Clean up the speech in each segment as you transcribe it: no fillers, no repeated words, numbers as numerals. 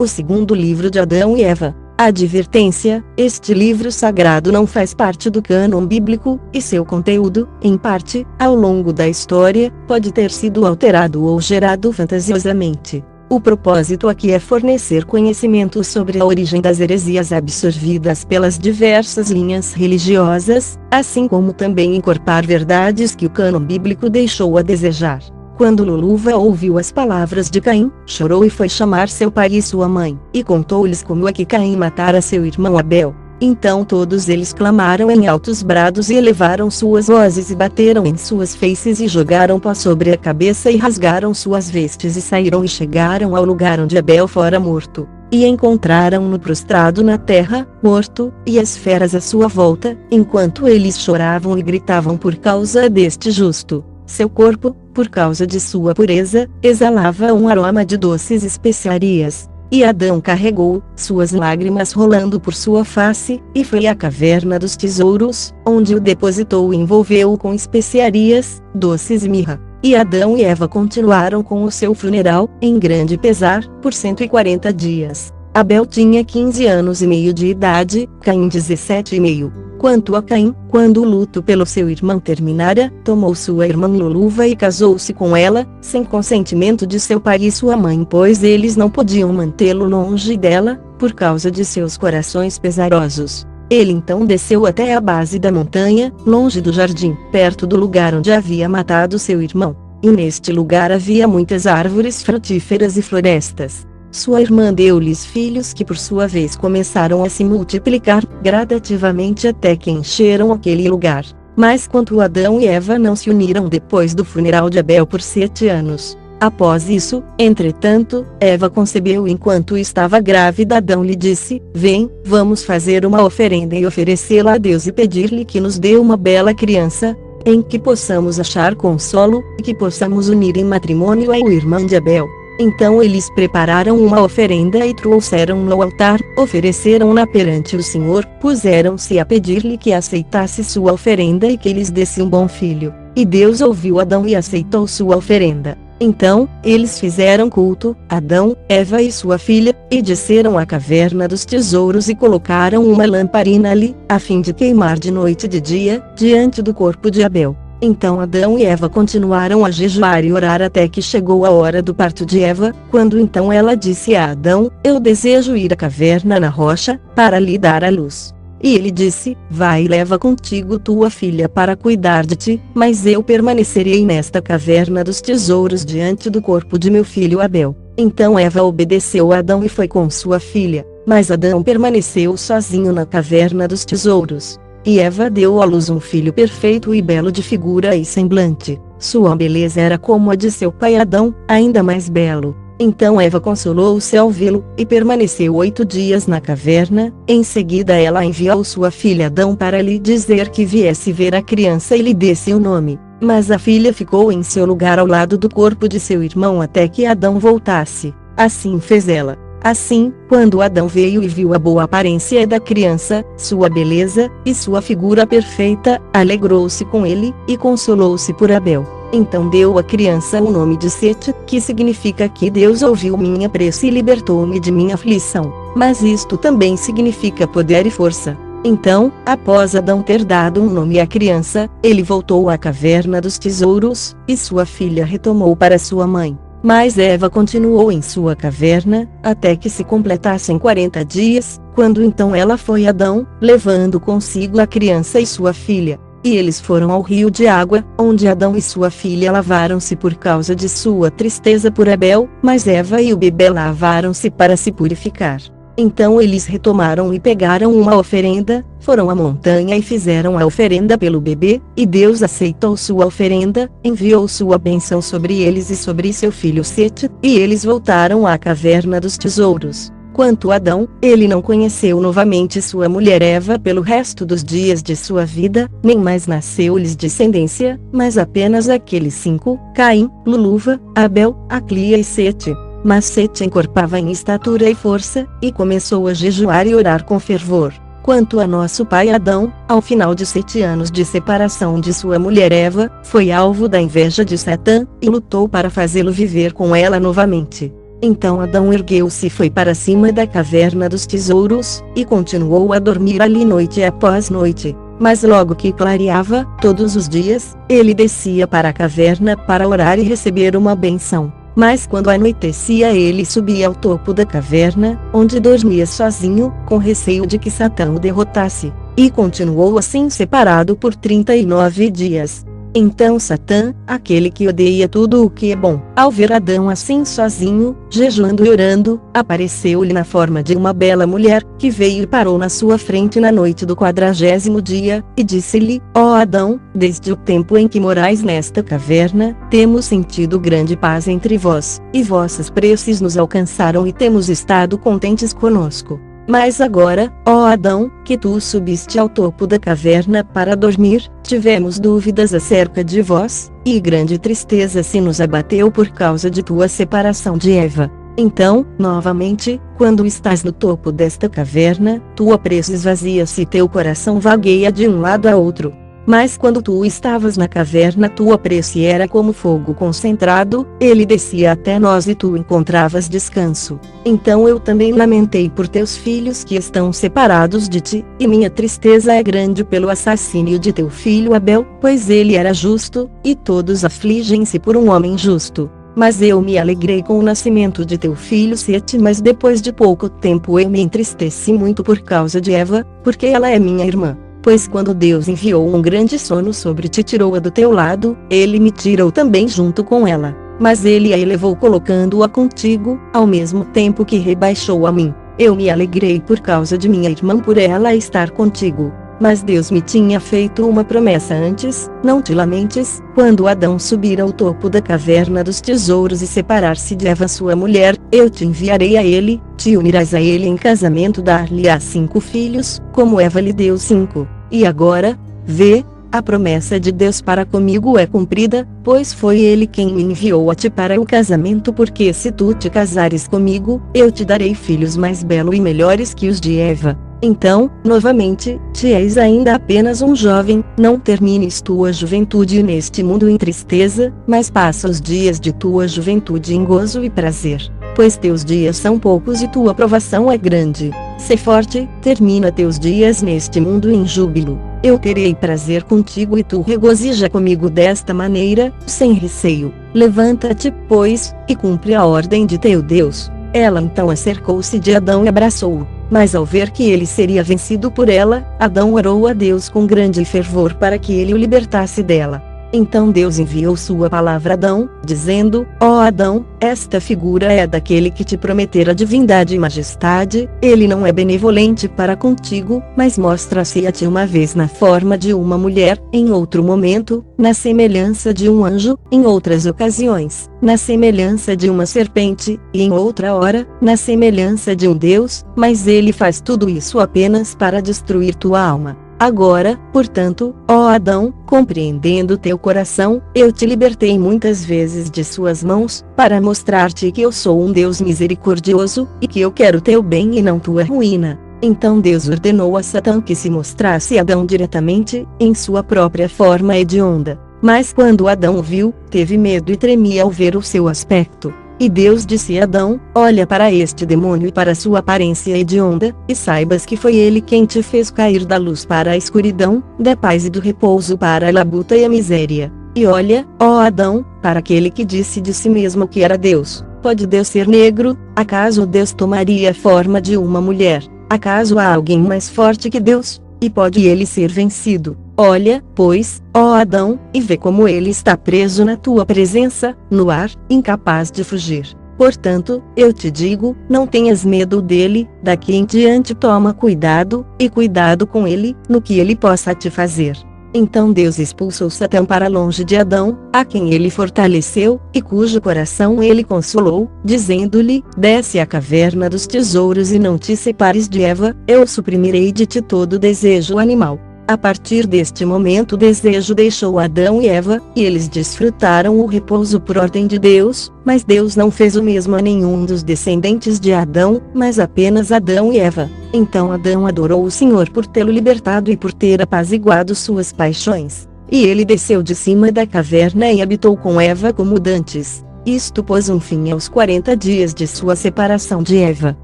o segundo livro de Adão e Eva. Advertência: este livro sagrado não faz parte do cânon bíblico, e seu conteúdo, em parte, ao longo da história, pode ter sido alterado ou gerado fantasiosamente. O propósito aqui é fornecer conhecimento sobre a origem das heresias absorvidas pelas diversas linhas religiosas, assim como também encorpar verdades que o cânon bíblico deixou a desejar. Quando Luluva ouviu as palavras de Caim, chorou e foi chamar seu pai e sua mãe, e contou-lhes como é que Caim matara seu irmão Abel. Então todos eles clamaram em altos brados e elevaram suas vozes e bateram em suas faces e jogaram pó sobre a cabeça e rasgaram suas vestes e saíram e chegaram ao lugar onde Abel fora morto. E encontraram-no prostrado na terra, morto, e as feras à sua volta, enquanto eles choravam e gritavam por causa deste justo. Seu corpo, por causa de sua pureza, exalava um aroma de doces especiarias. E Adão carregou, suas lágrimas rolando por sua face, e foi à caverna dos tesouros, onde o depositou e envolveu-o com especiarias, doces e mirra. E Adão e Eva continuaram com o seu funeral, em grande pesar, por 140 dias. Abel tinha 15 anos e meio de idade, Caim 17 e meio. Quanto a Caim, quando o luto pelo seu irmão terminara, tomou sua irmã Luluva e casou-se com ela, sem consentimento de seu pai e sua mãe, pois eles não podiam mantê-lo longe dela, por causa de seus corações pesarosos. Ele então desceu até a base da montanha, longe do jardim, perto do lugar onde havia matado seu irmão. E neste lugar havia muitas árvores frutíferas e florestas. Sua irmã deu-lhes filhos que por sua vez começaram a se multiplicar, gradativamente até que encheram aquele lugar. Mas quanto Adão e Eva não se uniram depois do funeral de Abel por 7 anos. Após isso, entretanto, Eva concebeu enquanto estava grávida. Adão lhe disse: vem, vamos fazer uma oferenda e oferecê-la a Deus e pedir-lhe que nos dê uma bela criança, em que possamos achar consolo, e que possamos unir em matrimônio ao irmão de Abel. Então eles prepararam uma oferenda e trouxeram-no ao altar, ofereceram-na perante o Senhor, puseram-se a pedir-lhe que aceitasse sua oferenda e que lhes desse um bom filho. E Deus ouviu Adão e aceitou sua oferenda. Então, eles fizeram culto, Adão, Eva e sua filha, e desceram à caverna dos tesouros e colocaram uma lamparina ali, a fim de queimar de noite e de dia, diante do corpo de Abel. Então Adão e Eva continuaram a jejuar e orar até que chegou a hora do parto de Eva, quando então ela disse a Adão: eu desejo ir à caverna na rocha, para lhe dar a luz. E ele disse: vai e leva contigo tua filha para cuidar de ti, mas eu permanecerei nesta caverna dos tesouros diante do corpo de meu filho Abel. Então Eva obedeceu a Adão e foi com sua filha, mas Adão permaneceu sozinho na caverna dos tesouros. E Eva deu à luz um filho perfeito e belo de figura e semblante. Sua beleza era como a de seu pai Adão, ainda mais belo. Então Eva consolou-se ao vê-lo, e permaneceu 8 dias na caverna. Em seguida ela enviou sua filha Adão para lhe dizer que viesse ver a criança e lhe desse o nome. Mas a filha ficou em seu lugar ao lado do corpo de seu irmão até que Adão voltasse. Assim fez ela. Assim, quando Adão veio e viu a boa aparência da criança, sua beleza, e sua figura perfeita, alegrou-se com ele, e consolou-se por Abel. Então deu à criança o nome de Sete, que significa que Deus ouviu minha prece e libertou-me de minha aflição. Mas isto também significa poder e força. Então, após Adão ter dado um nome à criança, ele voltou à caverna dos tesouros, e sua filha retomou para sua mãe. Mas Eva continuou em sua caverna, até que se completassem 40 dias, quando então ela foi a Adão, levando consigo a criança e sua filha. E eles foram ao rio de água, onde Adão e sua filha lavaram-se por causa de sua tristeza por Abel, mas Eva e o bebê lavaram-se para se purificar. Então eles retomaram e pegaram uma oferenda, foram à montanha e fizeram a oferenda pelo bebê, e Deus aceitou sua oferenda, enviou sua bênção sobre eles e sobre seu filho Sete, e eles voltaram à caverna dos tesouros. Quanto a Adão, ele não conheceu novamente sua mulher Eva pelo resto dos dias de sua vida, nem mais nasceu-lhes descendência, mas apenas aqueles 5, Caim, Luluva, Abel, Aclia e Sete. Mas Sete encorpava em estatura e força, e começou a jejuar e orar com fervor. Quanto a nosso pai Adão, ao final de 7 anos de separação de sua mulher Eva, foi alvo da inveja de Satã, e lutou para fazê-lo viver com ela novamente. Então Adão ergueu-se e foi para cima da caverna dos tesouros, e continuou a dormir ali noite após noite. Mas logo que clareava, todos os dias, ele descia para a caverna para orar e receber uma benção. Mas quando anoitecia ele subia ao topo da caverna, onde dormia sozinho, com receio de que Satã o derrotasse. E continuou assim separado por 39 dias. Então Satã, aquele que odeia tudo o que é bom, ao ver Adão assim sozinho, jejuando e orando, apareceu-lhe na forma de uma bela mulher, que veio e parou na sua frente na noite do 40º dia, e disse-lhe: Ó Adão, desde o tempo em que morais nesta caverna, temos sentido grande paz entre vós, e vossas preces nos alcançaram e temos estado contentes conosco. Mas agora, ó Adão, que tu subiste ao topo da caverna para dormir, tivemos dúvidas acerca de vós, e grande tristeza se nos abateu por causa de tua separação de Eva. Então, novamente, quando estás no topo desta caverna, tua prece esvazia-se e teu coração vagueia de um lado a outro. Mas quando tu estavas na caverna tua prece era como fogo concentrado, ele descia até nós e tu encontravas descanso. Então eu também lamentei por teus filhos que estão separados de ti, e minha tristeza é grande pelo assassínio de teu filho Abel, pois ele era justo, e todos afligem-se por um homem justo. Mas eu me alegrei com o nascimento de teu filho Sete, mas depois de pouco tempo eu me entristeci muito por causa de Eva, porque ela é minha irmã. Pois quando Deus enviou um grande sono sobre ti e tirou-a do teu lado, ele me tirou também junto com ela. Mas ele a elevou colocando-a contigo, ao mesmo tempo que rebaixou a mim. Eu me alegrei por causa de minha irmã por ela estar contigo. Mas Deus me tinha feito uma promessa antes, não te lamentes, quando Adão subir ao topo da caverna dos tesouros e separar-se de Eva sua mulher, eu te enviarei a ele, te unirás a ele em casamento, dar-lhe-á 5 filhos, como Eva lhe deu 5. E agora, vê, a promessa de Deus para comigo é cumprida, pois foi ele quem me enviou a ti para o casamento, porque se tu te casares comigo, eu te darei filhos mais belos e melhores que os de Eva. Então, novamente, te és ainda apenas um jovem, não termines tua juventude neste mundo em tristeza, mas passa os dias de tua juventude em gozo e prazer. Pois teus dias são poucos e tua provação é grande. Sê forte, termina teus dias neste mundo em júbilo. Eu terei prazer contigo e tu regozija comigo desta maneira, sem receio. Levanta-te, pois, e cumpre a ordem de teu Deus. Ela então acercou-se de Adão e abraçou-o. Mas ao ver que ele seria vencido por ela, Adão orou a Deus com grande fervor para que ele o libertasse dela. Então Deus enviou sua palavra a Adão, dizendo: Ó Adão, esta figura é daquele que te prometera divindade e majestade, ele não é benevolente para contigo, mas mostra-se a ti uma vez na forma de uma mulher, em outro momento, na semelhança de um anjo, em outras ocasiões, na semelhança de uma serpente, e em outra hora, na semelhança de um Deus, mas ele faz tudo isso apenas para destruir tua alma. Agora, portanto, ó Adão, compreendendo teu coração, eu te libertei muitas vezes de suas mãos, para mostrar-te que eu sou um Deus misericordioso, e que eu quero teu bem e não tua ruína. Então Deus ordenou a Satã que se mostrasse a Adão diretamente, em sua própria forma hedionda. Mas quando Adão o viu, teve medo e tremia ao ver o seu aspecto. E Deus disse a Adão: olha para este demônio e para sua aparência hedionda, e saibas que foi ele quem te fez cair da luz para a escuridão, da paz e do repouso para a labuta e a miséria. E olha, ó Adão, para aquele que disse de si mesmo que era Deus: pode Deus ser negro? Acaso Deus tomaria a forma de uma mulher? Acaso há alguém mais forte que Deus? E pode ele ser vencido? Olha, pois, ó Adão, e vê como ele está preso na tua presença, no ar, incapaz de fugir. Portanto, eu te digo, não tenhas medo dele, daqui em diante toma cuidado, e cuidado com ele, no que ele possa te fazer. Então Deus expulsou Satã para longe de Adão, a quem ele fortaleceu, e cujo coração ele consolou, dizendo-lhe: desce à caverna dos tesouros e não te separes de Eva, eu suprimirei de ti todo desejo animal. A partir deste momento o desejo deixou Adão e Eva, e eles desfrutaram o repouso por ordem de Deus, mas Deus não fez o mesmo a nenhum dos descendentes de Adão, mas apenas Adão e Eva. Então Adão adorou o Senhor por tê-lo libertado e por ter apaziguado suas paixões. E ele desceu de cima da caverna e habitou com Eva como dantes. Isto pôs um fim aos 40 dias de sua separação de Eva.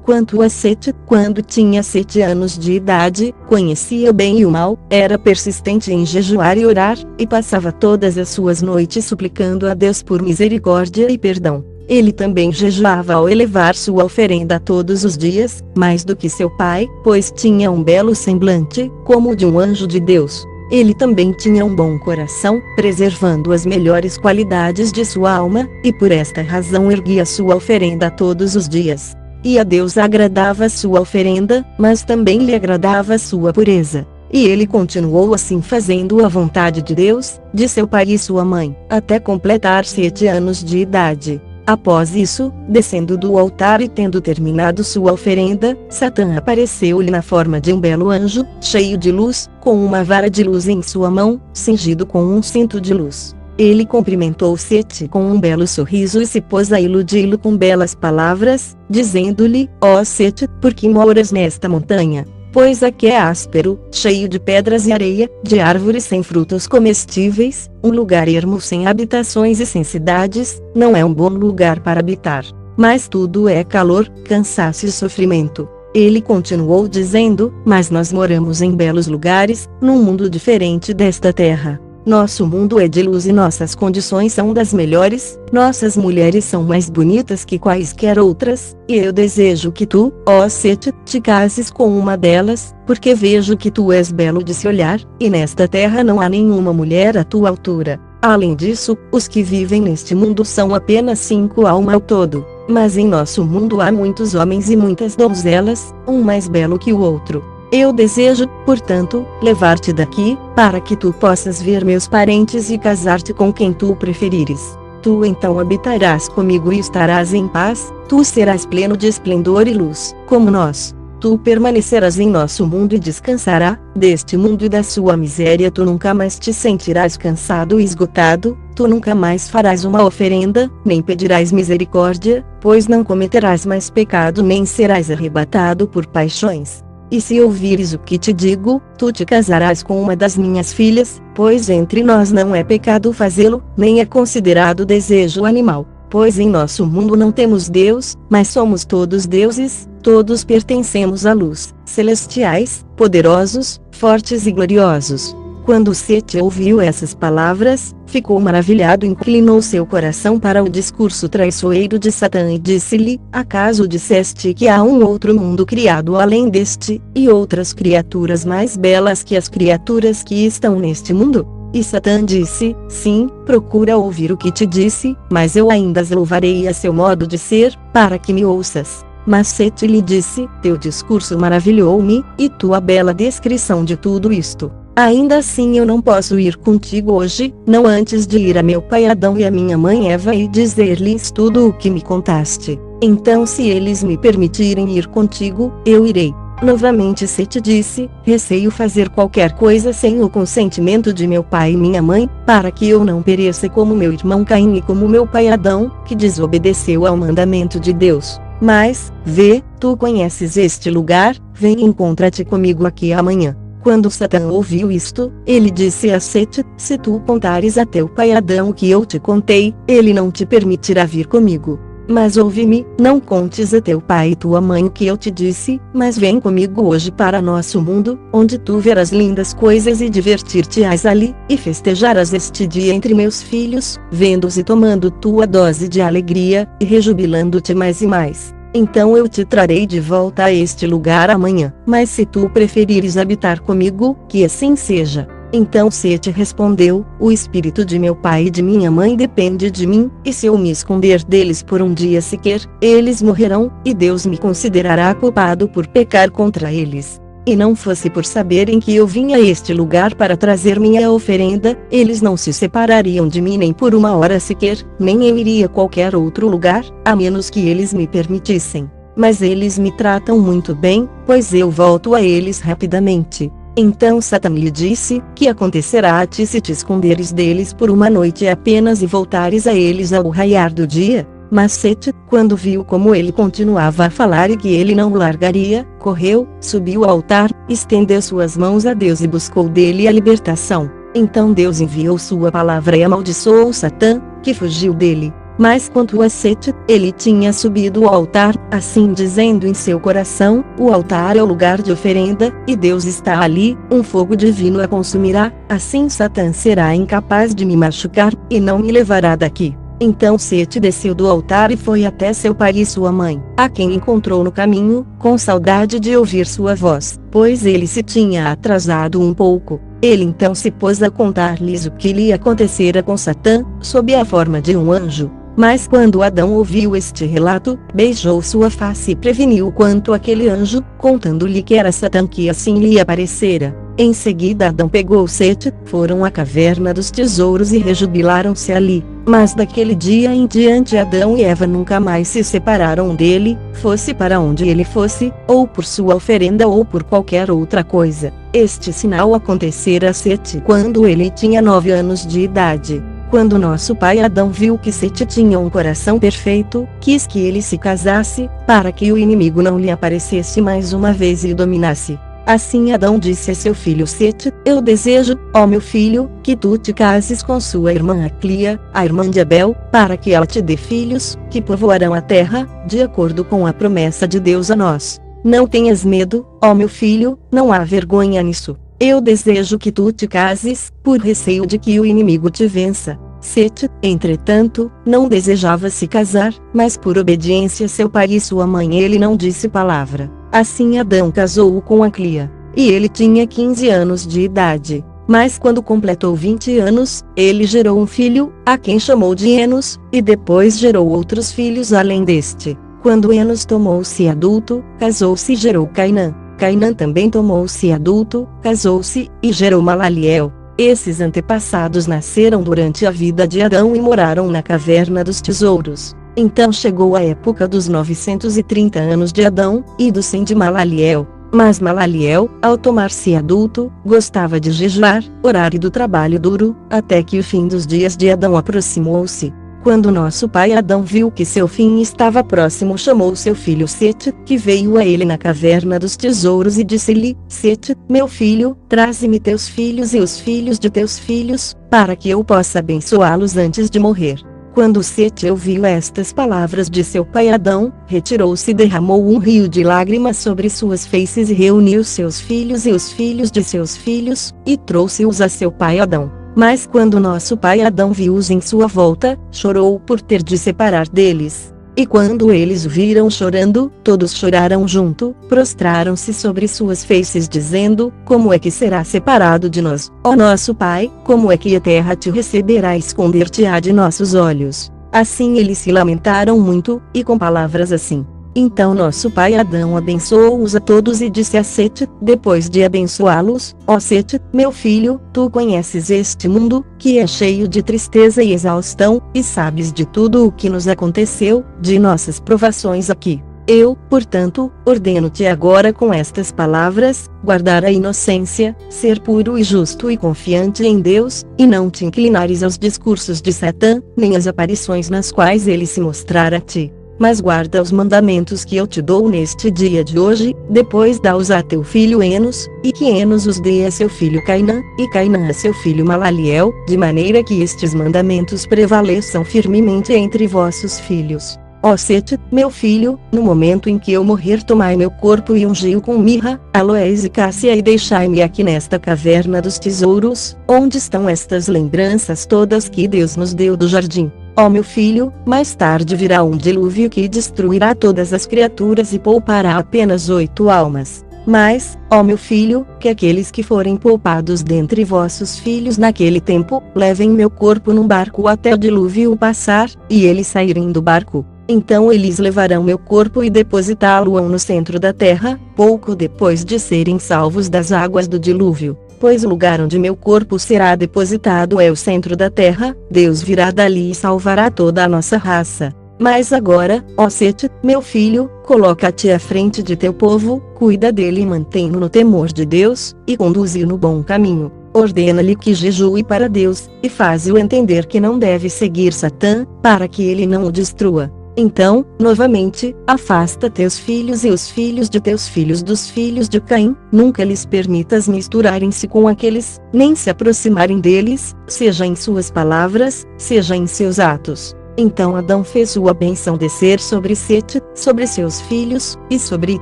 Quanto a Sete, quando tinha 7 anos de idade, conhecia o bem e o mal, era persistente em jejuar e orar, e passava todas as suas noites suplicando a Deus por misericórdia e perdão. Ele também jejuava ao elevar sua oferenda todos os dias, mais do que seu pai, pois tinha um belo semblante, como o de um anjo de Deus. Ele também tinha um bom coração, preservando as melhores qualidades de sua alma, e por esta razão erguia sua oferenda todos os dias. E a Deus agradava sua oferenda, mas também lhe agradava sua pureza. E ele continuou assim fazendo a vontade de Deus, de seu pai e sua mãe, até completar 7 anos de idade. Após isso, descendo do altar e tendo terminado sua oferenda, Satã apareceu-lhe na forma de um belo anjo, cheio de luz, com uma vara de luz em sua mão, cingido com um cinto de luz. Ele cumprimentou Sete com um belo sorriso e se pôs a iludi-lo com belas palavras, dizendo-lhe: ó Sete, por que moras nesta montanha? Pois aqui é áspero, cheio de pedras e areia, de árvores sem frutos comestíveis, um lugar ermo sem habitações e sem cidades, não é um bom lugar para habitar. Mas tudo é calor, cansaço e sofrimento. Ele continuou dizendo: mas nós moramos em belos lugares, num mundo diferente desta terra. Nosso mundo é de luz e nossas condições são das melhores, nossas mulheres são mais bonitas que quaisquer outras, e eu desejo que tu, ó Sete, te cases com uma delas, porque vejo que tu és belo de se olhar, e nesta terra não há nenhuma mulher à tua altura. Além disso, os que vivem neste mundo são apenas 5 almas ao todo, mas em nosso mundo há muitos homens e muitas donzelas, um mais belo que o outro. Eu desejo, portanto, levar-te daqui, para que tu possas ver meus parentes e casar-te com quem tu preferires. Tu então habitarás comigo e estarás em paz, tu serás pleno de esplendor e luz, como nós. Tu permanecerás em nosso mundo e descansará, deste mundo e da sua miséria tu nunca mais te sentirás cansado e esgotado, tu nunca mais farás uma oferenda, nem pedirás misericórdia, pois não cometerás mais pecado nem serás arrebatado por paixões. E se ouvires o que te digo, tu te casarás com uma das minhas filhas, pois entre nós não é pecado fazê-lo, nem é considerado desejo animal. Pois em nosso mundo não temos Deus, mas somos todos deuses, todos pertencemos à luz, celestiais, poderosos, fortes e gloriosos. Quando Sete ouviu essas palavras, ficou maravilhado e inclinou seu coração para o discurso traiçoeiro de Satã e disse-lhe: acaso disseste que há um outro mundo criado além deste, e outras criaturas mais belas que as criaturas que estão neste mundo? E Satã disse: sim, procura ouvir o que te disse, mas eu ainda as louvarei a seu modo de ser, para que me ouças. Mas Sete lhe disse: teu discurso maravilhou-me, e tua bela descrição de tudo isto. Ainda assim eu não posso ir contigo hoje, não antes de ir a meu pai Adão e a minha mãe Eva e dizer-lhes tudo o que me contaste. Então se eles me permitirem ir contigo, eu irei. Novamente Sete disse: receio fazer qualquer coisa sem o consentimento de meu pai e minha mãe, para que eu não pereça como meu irmão Caim e como meu pai Adão, que desobedeceu ao mandamento de Deus. Mas, vê, tu conheces este lugar, vem e encontra-te comigo aqui amanhã. Quando Satã ouviu isto, ele disse a Sete: se tu contares a teu pai Adão o que eu te contei, ele não te permitirá vir comigo. Mas ouve-me, não contes a teu pai e tua mãe o que eu te disse, mas vem comigo hoje para nosso mundo, onde tu verás lindas coisas e divertir-te-ás ali, e festejarás este dia entre meus filhos, vendo-os e tomando tua dose de alegria, e rejubilando-te mais e mais. Então eu te trarei de volta a este lugar amanhã. Mas se tu preferires habitar comigo, que assim seja. Então Sete respondeu: o espírito de meu pai e de minha mãe depende de mim, e se eu me esconder deles por um dia sequer, eles morrerão, e Deus me considerará culpado por pecar contra eles. E não fosse por saberem que eu vinha a este lugar para trazer minha oferenda, eles não se separariam de mim nem por uma hora sequer, nem eu iria a qualquer outro lugar, a menos que eles me permitissem. Mas eles me tratam muito bem, pois eu volto a eles rapidamente. Então Satã lhe disse: que acontecerá a ti se te esconderes deles por uma noite apenas e voltares a eles ao raiar do dia? Mas Sete, quando viu como ele continuava a falar e que ele não o largaria, correu, subiu ao altar, estendeu suas mãos a Deus e buscou dele a libertação. Então Deus enviou sua palavra e amaldiçoou Satã, que fugiu dele. Mas quanto a Sete, ele tinha subido ao altar, assim dizendo em seu coração: o altar é o lugar de oferenda, e Deus está ali, um fogo divino a consumirá, assim Satã será incapaz de me machucar, e não me levará daqui. Então Sete desceu do altar e foi até seu pai e sua mãe, a quem encontrou no caminho, com saudade de ouvir sua voz, pois ele se tinha atrasado um pouco. Ele então se pôs a contar-lhes o que lhe acontecera com Satã, sob a forma de um anjo. Mas quando Adão ouviu este relato, beijou sua face e preveniu quanto àquele anjo, contando-lhe que era Satã que assim lhe aparecera. Em seguida Adão pegou Sete, foram à caverna dos tesouros e rejubilaram-se ali. Mas daquele dia em diante Adão e Eva nunca mais se separaram dele, fosse para onde ele fosse, ou por sua oferenda ou por qualquer outra coisa. Este sinal acontecera a Sete quando ele tinha 9 anos de idade. Quando nosso pai Adão viu que Sete tinha um coração perfeito, quis que ele se casasse, para que o inimigo não lhe aparecesse mais uma vez e o dominasse. Assim Adão disse a seu filho Sete: eu desejo, ó meu filho, que tu te cases com sua irmã Aclia, a irmã de Abel, para que ela te dê filhos, que povoarão a terra, de acordo com a promessa de Deus a nós. Não tenhas medo, ó meu filho, não há vergonha nisso. Eu desejo que tu te cases, por receio de que o inimigo te vença. Sete, entretanto, não desejava se casar, mas por obediência a seu pai e sua mãe ele não disse palavra. Assim Adão casou-o com Aclia. E ele tinha 15 anos de idade. Mas quando completou 20 anos, ele gerou um filho, a quem chamou de Enos, e depois gerou outros filhos além deste. Quando Enos tomou-se adulto, casou-se e gerou Cainã. Cainã também tomou-se adulto, casou-se, e gerou Malaliel. Esses antepassados nasceram durante a vida de Adão e moraram na caverna dos tesouros. Então chegou a época dos 930 anos de Adão, e do 100 de Malaliel. Mas Malaliel, ao tomar-se adulto, gostava de jejuar, orar e do trabalho duro, até que o fim dos dias de Adão aproximou-se. Quando nosso pai Adão viu que seu fim estava próximo, chamou seu filho Sete, que veio a ele na caverna dos tesouros e disse-lhe: Sete, meu filho, traze-me teus filhos e os filhos de teus filhos, para que eu possa abençoá-los antes de morrer. Quando Sete ouviu estas palavras de seu pai Adão, retirou-se e derramou um rio de lágrimas sobre suas faces e reuniu seus filhos e os filhos de seus filhos, e trouxe-os a seu pai Adão. Mas quando nosso pai Adão viu-os em sua volta, chorou por ter de separar deles. E quando eles o viram chorando, todos choraram junto, prostraram-se sobre suas faces dizendo: como é que será separado de nós, ó nosso pai? Como é que a terra te receberá e esconder-te-á de nossos olhos? Assim eles se lamentaram muito, e com palavras assim. Então nosso pai Adão abençoou-os a todos e disse a Sete, depois de abençoá-los: ó Sete, meu filho, tu conheces este mundo, que é cheio de tristeza e exaustão, e sabes de tudo o que nos aconteceu, de nossas provações aqui. Eu, portanto, ordeno-te agora com estas palavras, guardar a inocência, ser puro e justo e confiante em Deus, e não te inclinares aos discursos de Satã, nem às aparições nas quais ele se mostrar a ti. Mas guarda os mandamentos que eu te dou neste dia de hoje, depois dá-os a teu filho Enos, e que Enos os dê a seu filho Cainã, e Cainã a seu filho Malaliel, de maneira que estes mandamentos prevaleçam firmemente entre vossos filhos. Ó Sete, meu filho, no momento em que eu morrer tomai meu corpo e ungi-o com mirra, aloés e cássia e deixai-me aqui nesta caverna dos tesouros, onde estão estas lembranças todas que Deus nos deu do jardim. Ó meu filho, mais tarde virá um dilúvio que destruirá todas as criaturas e poupará apenas 8 almas. Mas, ó meu filho, que aqueles que forem poupados dentre vossos filhos naquele tempo, levem meu corpo num barco até o dilúvio passar, e eles saírem do barco. Então eles levarão meu corpo e depositá-lo-ão no centro da terra, pouco depois de serem salvos das águas do dilúvio. Pois o lugar onde meu corpo será depositado é o centro da terra, Deus virá dali e salvará toda a nossa raça. Mas agora, ó Sete, meu filho, coloca-te à frente de teu povo, cuida dele e mantém-no no temor de Deus, e conduze-o no bom caminho. Ordena-lhe que jejue para Deus, e faze-o entender que não deve seguir Satã, para que ele não o destrua. Então, novamente, afasta teus filhos e os filhos de teus filhos dos filhos de Caim, nunca lhes permitas misturarem-se com aqueles, nem se aproximarem deles, seja em suas palavras, seja em seus atos. Então Adão fez sua bênção descer sobre Sete, sobre seus filhos, e sobre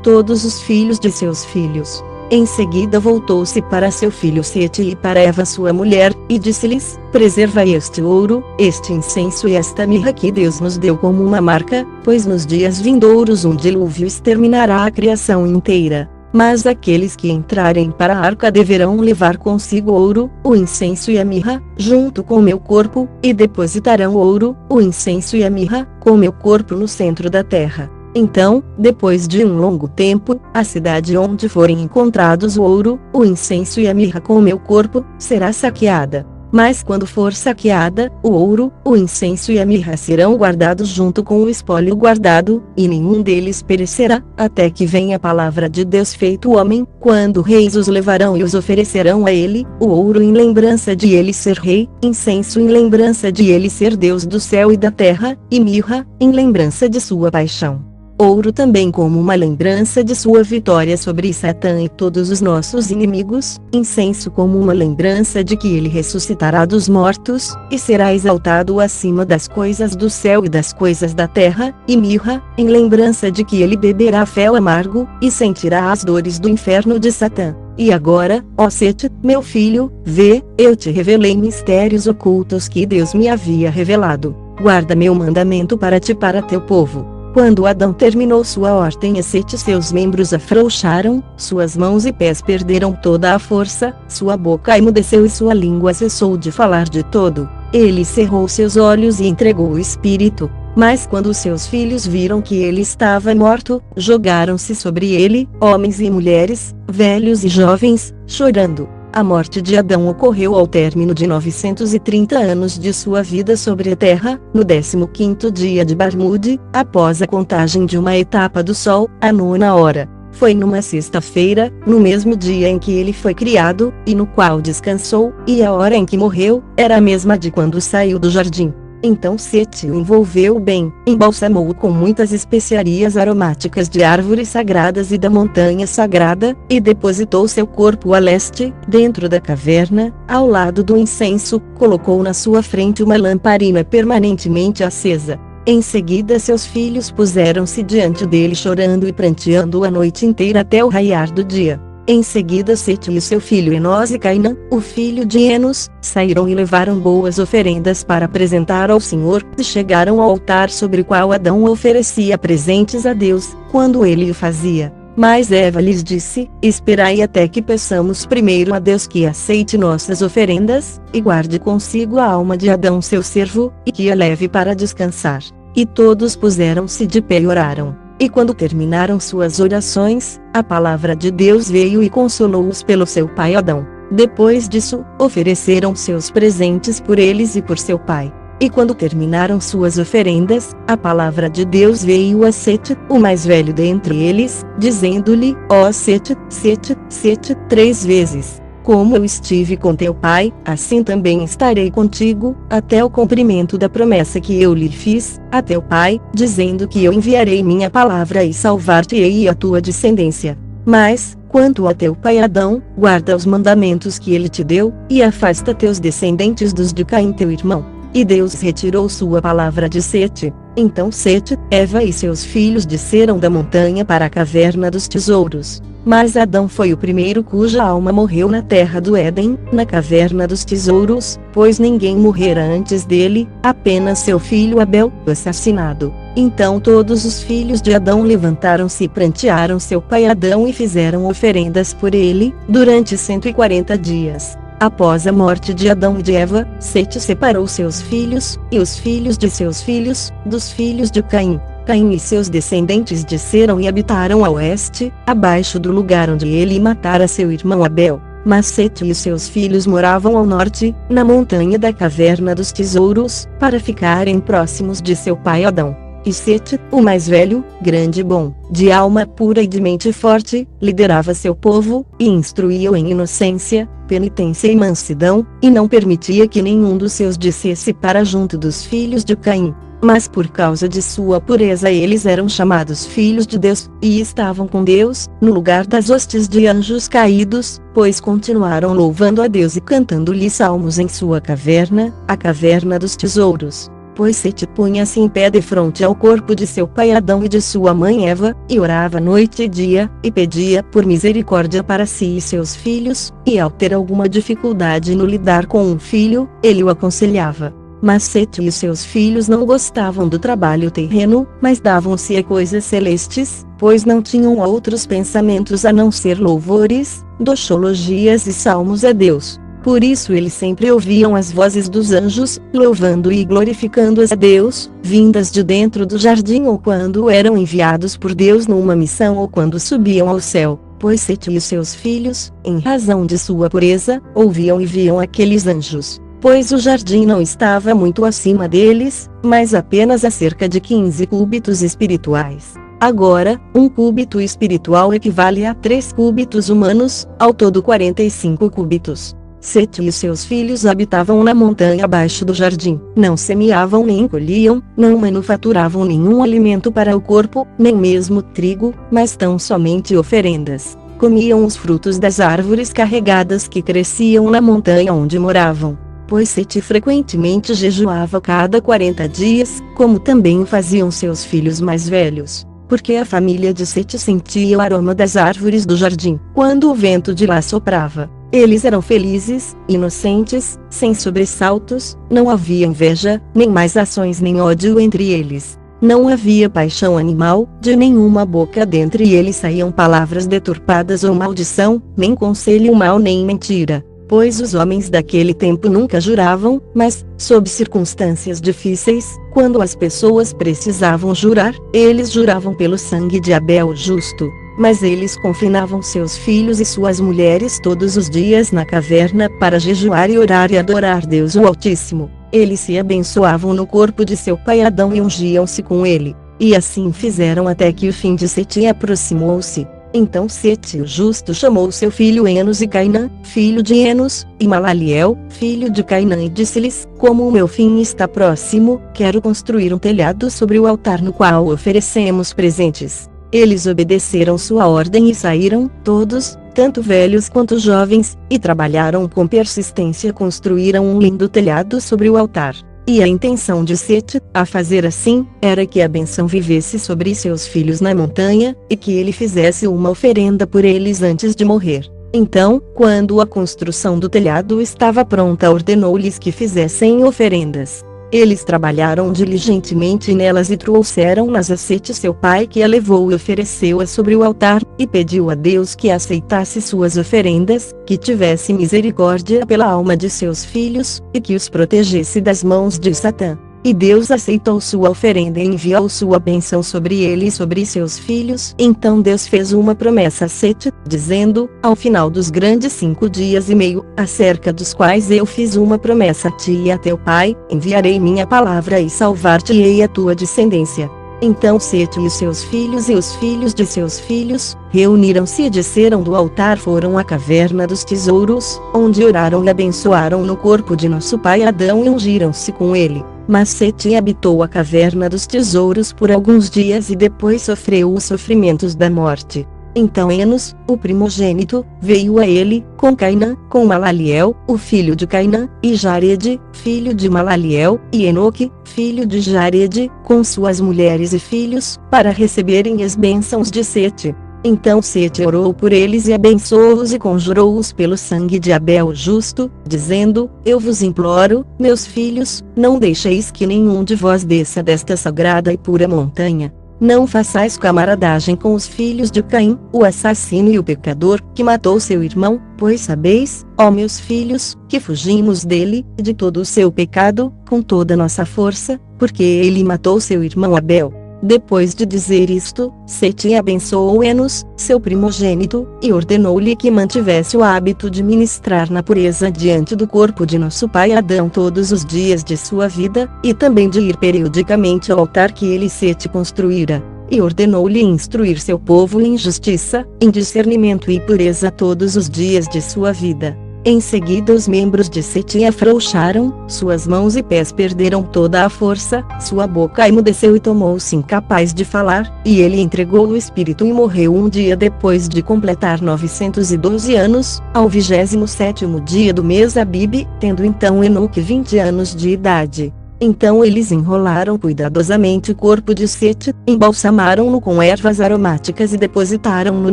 todos os filhos de seus filhos. Em seguida voltou-se para seu filho Sete e para Eva sua mulher, e disse-lhes: preservai este ouro, este incenso e esta mirra que Deus nos deu como uma marca, pois nos dias vindouros um dilúvio exterminará a criação inteira. Mas aqueles que entrarem para a arca deverão levar consigo o ouro, o incenso e a mirra, junto com o meu corpo, e depositarão o ouro, o incenso e a mirra, com o meu corpo no centro da terra. Então, depois de um longo tempo, a cidade onde forem encontrados o ouro, o incenso e a mirra com o meu corpo, será saqueada. Mas quando for saqueada, o ouro, o incenso e a mirra serão guardados junto com o espólio guardado, e nenhum deles perecerá, até que venha a palavra de Deus feito homem, quando reis os levarão e os oferecerão a ele, o ouro em lembrança de ele ser rei, incenso em lembrança de ele ser Deus do céu e da terra, e mirra, em lembrança de sua paixão. Ouro também como uma lembrança de sua vitória sobre Satã e todos os nossos inimigos, incenso como uma lembrança de que ele ressuscitará dos mortos, e será exaltado acima das coisas do céu e das coisas da terra, e mirra, em lembrança de que ele beberá fel amargo, e sentirá as dores do inferno de Satã. E agora, ó Sete, meu filho, vê, eu te revelei mistérios ocultos que Deus me havia revelado. Guarda meu mandamento para ti e para teu povo. Quando Adão terminou sua ordem a Sete, seus membros afrouxaram, suas mãos e pés perderam toda a força, sua boca emudeceu e sua língua cessou de falar de todo. Ele cerrou seus olhos e entregou o espírito. Mas quando seus filhos viram que ele estava morto, jogaram-se sobre ele, homens e mulheres, velhos e jovens, chorando. A morte de Adão ocorreu ao término de 930 anos de sua vida sobre a terra, no 15º dia de Barmude, após a contagem de uma etapa do sol, a 9ª hora. Foi numa sexta-feira, no mesmo dia em que ele foi criado, e no qual descansou, e a hora em que morreu, era a mesma de quando saiu do jardim. Então Sete o envolveu bem, embalsamou-o com muitas especiarias aromáticas de árvores sagradas e da montanha sagrada, e depositou seu corpo a leste, dentro da caverna, ao lado do incenso, colocou na sua frente uma lamparina permanentemente acesa. Em seguida seus filhos puseram-se diante dele chorando e pranteando a noite inteira até o raiar do dia. Em seguida Sete e seu filho Enós e Cainã, o filho de Enos, saíram e levaram boas oferendas para apresentar ao Senhor, e chegaram ao altar sobre o qual Adão oferecia presentes a Deus, quando ele o fazia. Mas Eva lhes disse: esperai até que peçamos primeiro a Deus que aceite nossas oferendas, e guarde consigo a alma de Adão seu servo, e que a leve para descansar. E todos puseram-se de pé e oraram. E quando terminaram suas orações, a palavra de Deus veio e consolou-os pelo seu pai Adão. Depois disso, ofereceram seus presentes por eles e por seu pai. E quando terminaram suas oferendas, a palavra de Deus veio a Sete, o mais velho dentre eles, dizendo-lhe: ó Sete, Sete, Sete, 3 vezes. Como eu estive com teu pai, assim também estarei contigo, até o cumprimento da promessa que eu lhe fiz, a teu pai, dizendo que eu enviarei minha palavra e salvar-te-ei e a tua descendência. Mas, quanto a teu pai Adão, guarda os mandamentos que ele te deu, e afasta teus descendentes dos de Caim teu irmão. E Deus retirou sua palavra de Sete. Então Sete, Eva e seus filhos desceram da montanha para a caverna dos tesouros. Mas Adão foi o primeiro cuja alma morreu na terra do Éden, na caverna dos tesouros, pois ninguém morrera antes dele, apenas seu filho Abel, assassinado. Então todos os filhos de Adão levantaram-se e prantearam seu pai Adão e fizeram oferendas por ele, durante 140 dias. Após a morte de Adão e de Eva, Sete separou seus filhos, e os filhos de seus filhos, dos filhos de Caim. Caim e seus descendentes desceram e habitaram a oeste, abaixo do lugar onde ele matara seu irmão Abel. Mas Sete e os seus filhos moravam ao norte, na montanha da caverna dos tesouros, para ficarem próximos de seu pai Adão. E Sete, o mais velho, grande e bom, de alma pura e de mente forte, liderava seu povo, e instruía-o em inocência, penitência e mansidão, e não permitia que nenhum dos seus descesse para junto dos filhos de Caim. Mas por causa de sua pureza eles eram chamados filhos de Deus, e estavam com Deus, no lugar das hostes de anjos caídos, pois continuaram louvando a Deus e cantando-lhe salmos em sua caverna, a caverna dos tesouros. pois Sete punha-se em pé defronte ao corpo de seu pai Adão e de sua mãe Eva, e orava noite e dia, e pedia por misericórdia para si e seus filhos, e ao ter alguma dificuldade no lidar com um filho, ele o aconselhava. Mas Sete e seus filhos não gostavam do trabalho terreno, mas davam-se a coisas celestes, pois não tinham outros pensamentos a não ser louvores, doxologias e salmos a Deus. Por isso eles sempre ouviam as vozes dos anjos, louvando e glorificando a Deus, vindas de dentro do jardim ou quando eram enviados por Deus numa missão ou quando subiam ao céu, pois Sete e seus filhos, em razão de sua pureza, ouviam e viam aqueles anjos. Pois o jardim não estava muito acima deles, mas apenas a cerca de 15 cúbitos espirituais. Agora, um cúbito espiritual equivale a 3 cúbitos humanos, ao todo 45 cúbitos. Sete e seus filhos habitavam na montanha abaixo do jardim, não semeavam nem colhiam, não manufaturavam nenhum alimento para o corpo, nem mesmo trigo, mas tão somente oferendas. Comiam os frutos das árvores carregadas que cresciam na montanha onde moravam. Pois Sete frequentemente jejuava cada 40 dias, como também o faziam seus filhos mais velhos, porque a família de Sete sentia o aroma das árvores do jardim, quando o vento de lá soprava. Eles eram felizes, inocentes, sem sobressaltos, não havia inveja, nem mais ações nem ódio entre eles. Não havia paixão animal, de nenhuma boca dentre eles saíam palavras deturpadas ou maldição, nem conselho mau nem mentira. Pois os homens daquele tempo nunca juravam, mas, sob circunstâncias difíceis, quando as pessoas precisavam jurar, eles juravam pelo sangue de Abel o justo. Mas eles confinavam seus filhos e suas mulheres todos os dias na caverna para jejuar e orar e adorar Deus o Altíssimo. Eles se abençoavam no corpo de seu pai Adão e ungiam-se com ele. E assim fizeram até que o fim de Sete aproximou-se. Então Sete o justo chamou seu filho Enos e Cainã, filho de Enos, e Malaliel, filho de Cainã, e disse-lhes: como o meu fim está próximo, quero construir um telhado sobre o altar no qual oferecemos presentes. Eles obedeceram sua ordem e saíram, todos, tanto velhos quanto jovens, e trabalharam com persistência, construíram um lindo telhado sobre o altar. E a intenção de Sete, a fazer assim, era que a bênção vivesse sobre seus filhos na montanha, e que ele fizesse uma oferenda por eles antes de morrer. Então, quando a construção do telhado estava pronta, ordenou-lhes que fizessem oferendas. Eles trabalharam diligentemente nelas e trouxeram-nas a Sete seu pai, que a levou e ofereceu-a sobre o altar, e pediu a Deus que aceitasse suas oferendas, que tivesse misericórdia pela alma de seus filhos, e que os protegesse das mãos de Satã. E Deus aceitou sua oferenda e enviou sua bênção sobre ele e sobre seus filhos. Então Deus fez uma promessa a Sete, dizendo: ao final dos grandes 5 dias e meio, acerca dos quais eu fiz uma promessa a ti e a teu pai, enviarei minha palavra e salvar-te-ei a tua descendência. Então Sete e seus filhos e os filhos de seus filhos, reuniram-se e desceram do altar, foram à caverna dos tesouros, onde oraram e abençoaram no corpo de nosso pai Adão e ungiram-se com ele. Mas Sete habitou a caverna dos tesouros por alguns dias e depois sofreu os sofrimentos da morte. Então Enos, o primogênito, veio a ele, com Cainã, com Malaliel, o filho de Cainã, e Jarede, filho de Malaliel, e Enoque, filho de Jarede, com suas mulheres e filhos, para receberem as bênçãos de Sete. Então Sete orou por eles e abençoou-os e conjurou-os pelo sangue de Abel o justo, dizendo: eu vos imploro, meus filhos, não deixeis que nenhum de vós desça desta sagrada e pura montanha. Não façais camaradagem com os filhos de Caim, o assassino e o pecador, que matou seu irmão, pois sabeis, ó meus filhos, que fugimos dele, de todo o seu pecado, com toda nossa força, porque ele matou seu irmão Abel. Depois de dizer isto, Sete abençoou Enos, seu primogênito, e ordenou-lhe que mantivesse o hábito de ministrar na pureza diante do corpo de nosso pai Adão todos os dias de sua vida, e também de ir periodicamente ao altar que ele Sete construíra. E ordenou-lhe instruir seu povo em justiça, em discernimento e pureza todos os dias de sua vida. Em seguida os membros de Sete afrouxaram, suas mãos e pés perderam toda a força, sua boca emudeceu e tornou-se incapaz de falar, e ele entregou o espírito e morreu um dia depois de completar 912 anos, ao 27º dia do mês Abibe, tendo então Enoque 20 anos de idade. Então eles enrolaram cuidadosamente o corpo de Sete, embalsamaram-no com ervas aromáticas e depositaram-no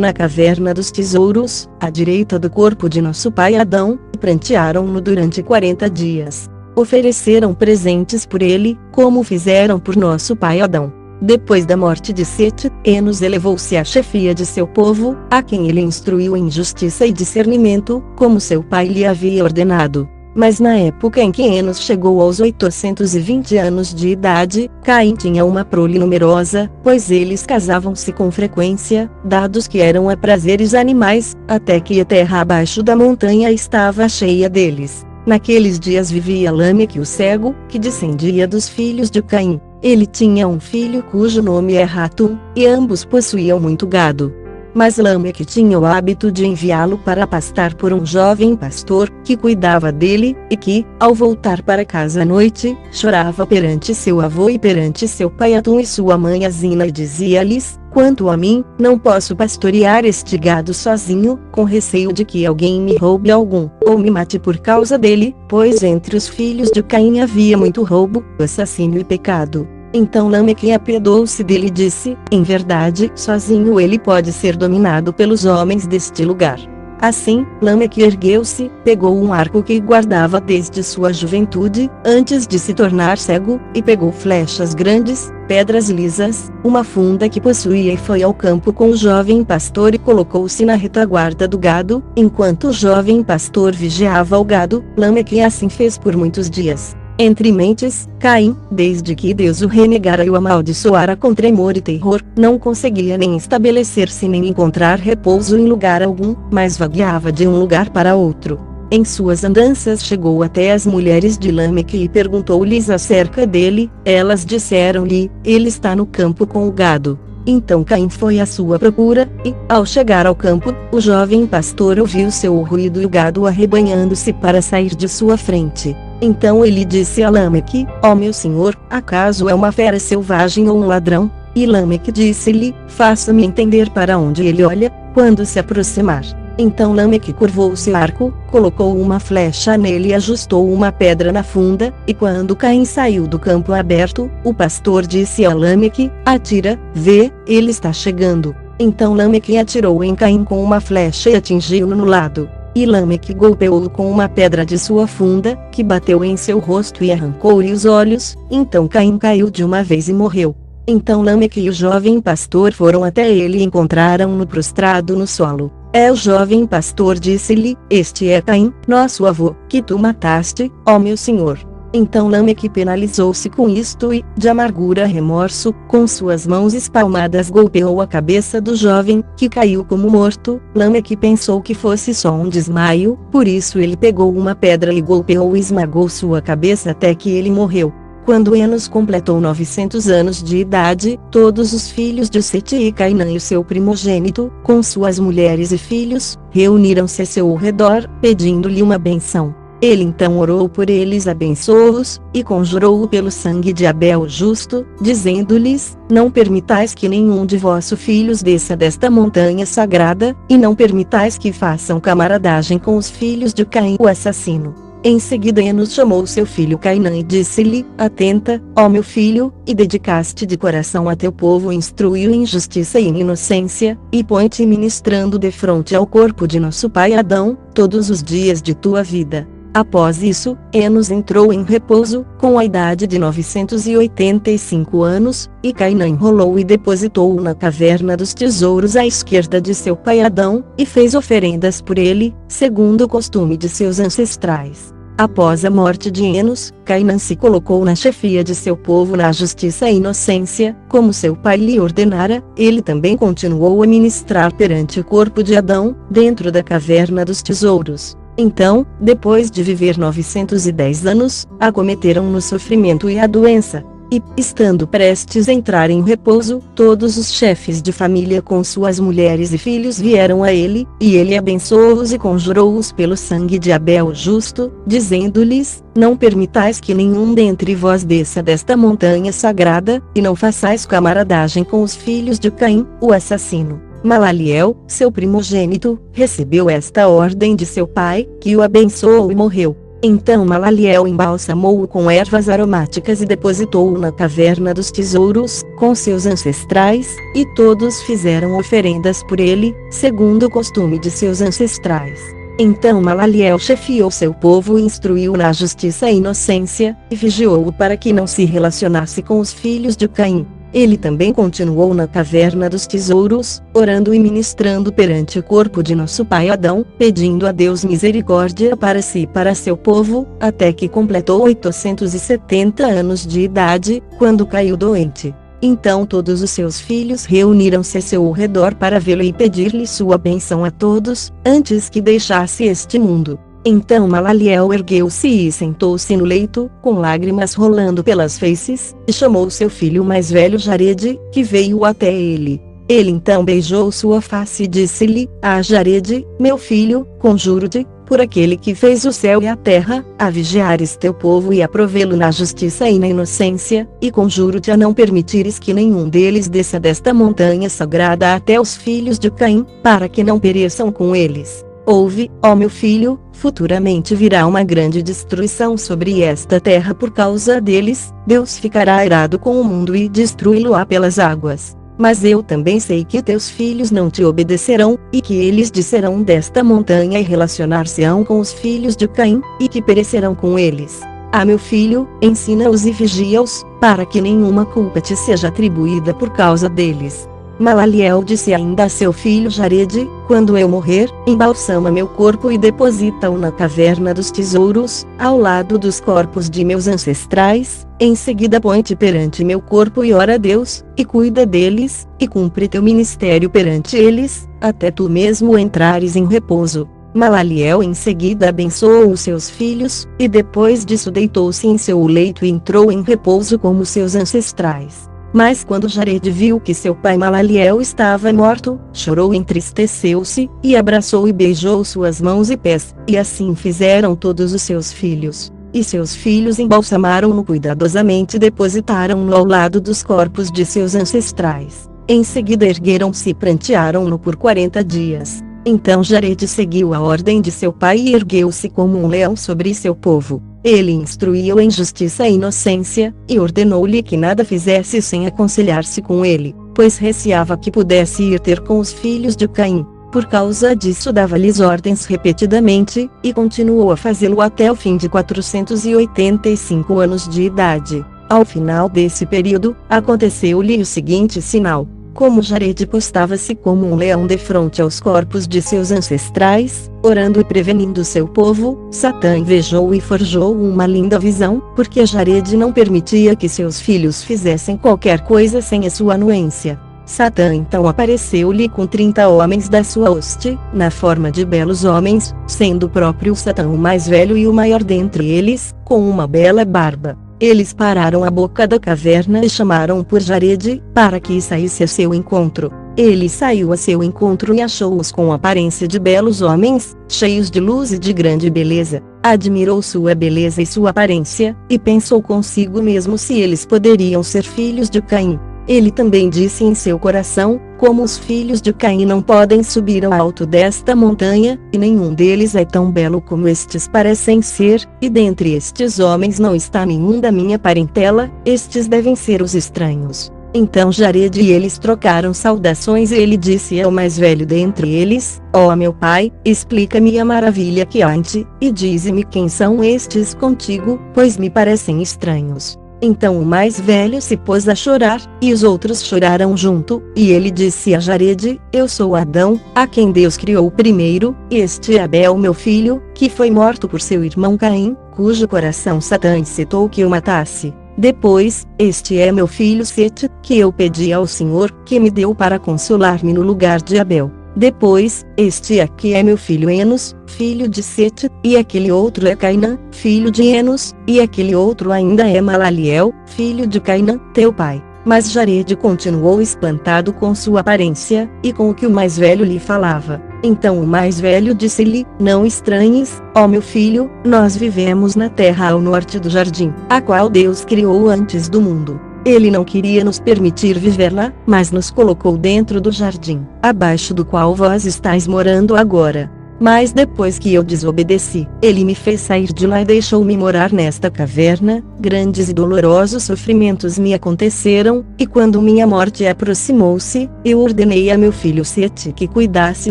na caverna dos tesouros, à direita do corpo de nosso pai Adão, e prantearam-no durante 40 dias. Ofereceram presentes por ele, como fizeram por nosso pai Adão. Depois da morte de Sete, Enos elevou-se à chefia de seu povo, a quem ele instruiu em justiça e discernimento, como seu pai lhe havia ordenado. Mas na época em que Enos chegou aos 820 anos de idade, Caim tinha uma prole numerosa, pois eles casavam-se com frequência, dados que eram a prazeres animais, até que a terra abaixo da montanha estava cheia deles. Naqueles dias vivia Lâmeque o cego, que descendia dos filhos de Caim. Ele tinha um filho cujo nome é Ratum, e ambos possuíam muito gado. Mas Lâmeque tinha o hábito de enviá-lo para pastar por um jovem pastor, que cuidava dele, e que, ao voltar para casa à noite, chorava perante seu avô e perante seu pai Atum e sua mãe Azina e dizia-lhes: quanto a mim, não posso pastorear este gado sozinho, com receio de que alguém me roube algum, ou me mate por causa dele, pois entre os filhos de Caim havia muito roubo, assassínio e pecado. Então Lâmeque apiedou-se dele e disse: em verdade, sozinho ele pode ser dominado pelos homens deste lugar. Assim, Lâmeque ergueu-se, pegou um arco que guardava desde sua juventude, antes de se tornar cego, e pegou flechas grandes, pedras lisas, uma funda que possuía e foi ao campo com o jovem pastor e colocou-se na retaguarda do gado, enquanto o jovem pastor vigiava o gado. Lâmeque assim fez por muitos dias. Entre mentes, Caim, desde que Deus o renegara e o amaldiçoara com tremor e terror, não conseguia nem estabelecer-se nem encontrar repouso em lugar algum, mas vagueava de um lugar para outro. Em suas andanças chegou até as mulheres de Lâmeque e perguntou-lhes acerca dele. Elas disseram-lhe: ele está no campo com o gado. Então Caim foi à sua procura, e, ao chegar ao campo, o jovem pastor ouviu seu ruído e o gado arrebanhando-se para sair de sua frente. Então ele disse a Lâmeque: ó meu senhor, acaso é uma fera selvagem ou um ladrão? E Lâmeque disse-lhe: faça-me entender para onde ele olha, quando se aproximar. Então Lâmeque curvou seu arco, colocou uma flecha nele e ajustou uma pedra na funda, e quando Caim saiu do campo aberto, o pastor disse a Lâmeque: atira, vê, ele está chegando. Então Lâmeque atirou em Caim com uma flecha e atingiu-no no lado. E Lâmeque golpeou-o com uma pedra de sua funda, que bateu em seu rosto e arrancou-lhe os olhos. Então Caim caiu de uma vez e morreu. Então Lâmeque e o jovem pastor foram até ele e encontraram-no prostrado no solo. O jovem pastor disse-lhe: este é Caim, nosso avô, que tu mataste, ó meu senhor. Então Lâmeque penalizou-se com isto e, de amargura remorso, com suas mãos espalmadas golpeou a cabeça do jovem, que caiu como morto. Lâmeque pensou que fosse só um desmaio, por isso ele pegou uma pedra e golpeou e esmagou sua cabeça até que ele morreu. Quando Enos completou 900 anos de idade, todos os filhos de Sete e Cainã e o seu primogênito, com suas mulheres e filhos, reuniram-se a seu redor, pedindo-lhe uma benção. Ele então orou por eles, abençoou-os, e conjurou-o pelo sangue de Abel justo, dizendo-lhes: não permitais que nenhum de vossos filhos desça desta montanha sagrada, e não permitais que façam camaradagem com os filhos de Caim o assassino. Em seguida Enos chamou seu filho Cainã e disse-lhe: atenta, ó meu filho, e dedicaste de coração a teu povo, instrui-o em justiça e em inocência, e põe-te ministrando defronte ao corpo de nosso pai Adão, todos os dias de tua vida. Após isso, Enos entrou em repouso, com a idade de 985 anos, e Cainã enrolou e depositou-o na caverna dos tesouros à esquerda de seu pai Adão, e fez oferendas por ele, segundo o costume de seus ancestrais. Após a morte de Enos, Cainã se colocou na chefia de seu povo na justiça e inocência, como seu pai lhe ordenara. Ele também continuou a ministrar perante o corpo de Adão, dentro da caverna dos tesouros. Então, depois de viver 910 anos, acometeram-no sofrimento e a doença. E, estando prestes a entrar em repouso, todos os chefes de família com suas mulheres e filhos vieram a ele, e ele abençoou-os e conjurou-os pelo sangue de Abel justo, dizendo-lhes: não permitais que nenhum dentre vós desça desta montanha sagrada, e não façais camaradagem com os filhos de Caim, o assassino. Malaliel, seu primogênito, recebeu esta ordem de seu pai, que o abençoou e morreu. Então Malaliel embalsamou-o com ervas aromáticas e depositou-o na caverna dos tesouros, com seus ancestrais, e todos fizeram oferendas por ele, segundo o costume de seus ancestrais. Então Malaliel chefiou seu povo e instruiu na justiça e inocência, e vigiou-o para que não se relacionasse com os filhos de Caim. Ele também continuou na caverna dos tesouros, orando e ministrando perante o corpo de nosso pai Adão, pedindo a Deus misericórdia para si e para seu povo, até que completou 870 anos de idade, quando caiu doente. Então todos os seus filhos reuniram-se a seu redor para vê-lo e pedir-lhe sua bênção a todos, antes que deixasse este mundo. Então Malaliel ergueu-se e sentou-se no leito, com lágrimas rolando pelas feices, e chamou seu filho mais velho Jarede, que veio até ele. Ele então beijou sua face e disse-lhe: Ah, Jarede, meu filho, conjuro-te, por aquele que fez o céu e a terra, a vigiares teu povo e a provê-lo na justiça e na inocência, e conjuro-te a não permitires que nenhum deles desça desta montanha sagrada até os filhos de Caim, para que não pereçam com eles. Ouve, ó meu filho, futuramente virá uma grande destruição sobre esta terra por causa deles, Deus ficará irado com o mundo e destruí-lo-á pelas águas. Mas eu também sei que teus filhos não te obedecerão, e que eles descerão desta montanha e relacionar-se-ão com os filhos de Caim, e que perecerão com eles. Ah, meu filho, ensina-os e vigia-os, para que nenhuma culpa te seja atribuída por causa deles. Malaliel disse ainda a seu filho Jarede: Quando eu morrer, embalsama meu corpo e deposita-o na caverna dos tesouros, ao lado dos corpos de meus ancestrais. Em seguida põe-te perante meu corpo e ora a Deus, e cuida deles, e cumpre teu ministério perante eles, até tu mesmo entrares em repouso. Malaliel em seguida abençoou os seus filhos, e depois disso deitou-se em seu leito e entrou em repouso como seus ancestrais. Mas quando Jarede viu que seu pai Malaliel estava morto, chorou e entristeceu-se, e abraçou e beijou suas mãos e pés, e assim fizeram todos os seus filhos. E seus filhos embalsamaram-no cuidadosamente e depositaram-no ao lado dos corpos de seus ancestrais. Em seguida ergueram-se e prantearam-no por 40 dias. Então Jarede seguiu a ordem de seu pai e ergueu-se como um leão sobre seu povo. Ele instruiu em justiça e inocência, e ordenou-lhe que nada fizesse sem aconselhar-se com ele, pois receava que pudesse ir ter com os filhos de Caim. Por causa disso dava-lhes ordens repetidamente, e continuou a fazê-lo até o fim de 485 anos de idade. Ao final desse período, aconteceu-lhe o seguinte sinal. Como Jarede postava-se como um leão defronte aos corpos de seus ancestrais, orando e prevenindo seu povo, Satã invejou e forjou uma linda visão, porque Jarede não permitia que seus filhos fizessem qualquer coisa sem a sua anuência. Satã então apareceu-lhe com 30 homens da sua hoste, na forma de belos homens, sendo o próprio Satã o mais velho e o maior dentre eles, com uma bela barba. Eles pararam à boca da caverna e chamaram por Jarede, para que saísse a seu encontro. Ele saiu a seu encontro e achou-os com aparência de belos homens, cheios de luz e de grande beleza. Admirou sua beleza e sua aparência, e pensou consigo mesmo se eles poderiam ser filhos de Caim. Ele também disse em seu coração: como os filhos de Caim não podem subir ao alto desta montanha, e nenhum deles é tão belo como estes parecem ser, e dentre estes homens não está nenhum da minha parentela, estes devem ser os estranhos. Então Jarede e eles trocaram saudações e ele disse ao mais velho dentre eles: ó meu pai, explica-me a maravilha que há em ti, e dize-me quem são estes contigo, pois me parecem estranhos. Então o mais velho se pôs a chorar, e os outros choraram junto, e ele disse a Jarede: eu sou Adão, a quem Deus criou primeiro, e este é Abel meu filho, que foi morto por seu irmão Caim, cujo coração Satã incitou que o matasse. Depois, este é meu filho Sete, que eu pedi ao Senhor, que me deu para consolar-me no lugar de Abel. Depois, este aqui é meu filho Enos, filho de Sete, e aquele outro é Cainã, filho de Enos, e aquele outro ainda é Malaliel, filho de Cainã, teu pai. Mas Jarede continuou espantado com sua aparência, e com o que o mais velho lhe falava. Então o mais velho disse-lhe: não estranhes, ó meu filho, nós vivemos na terra ao norte do jardim, a qual Deus criou antes do mundo. Ele não queria nos permitir viver lá, mas nos colocou dentro do jardim, abaixo do qual vós estáis morando agora. Mas depois que eu desobedeci, ele me fez sair de lá e deixou-me morar nesta caverna. Grandes e dolorosos sofrimentos me aconteceram, e quando minha morte aproximou-se, eu ordenei a meu filho Sete que cuidasse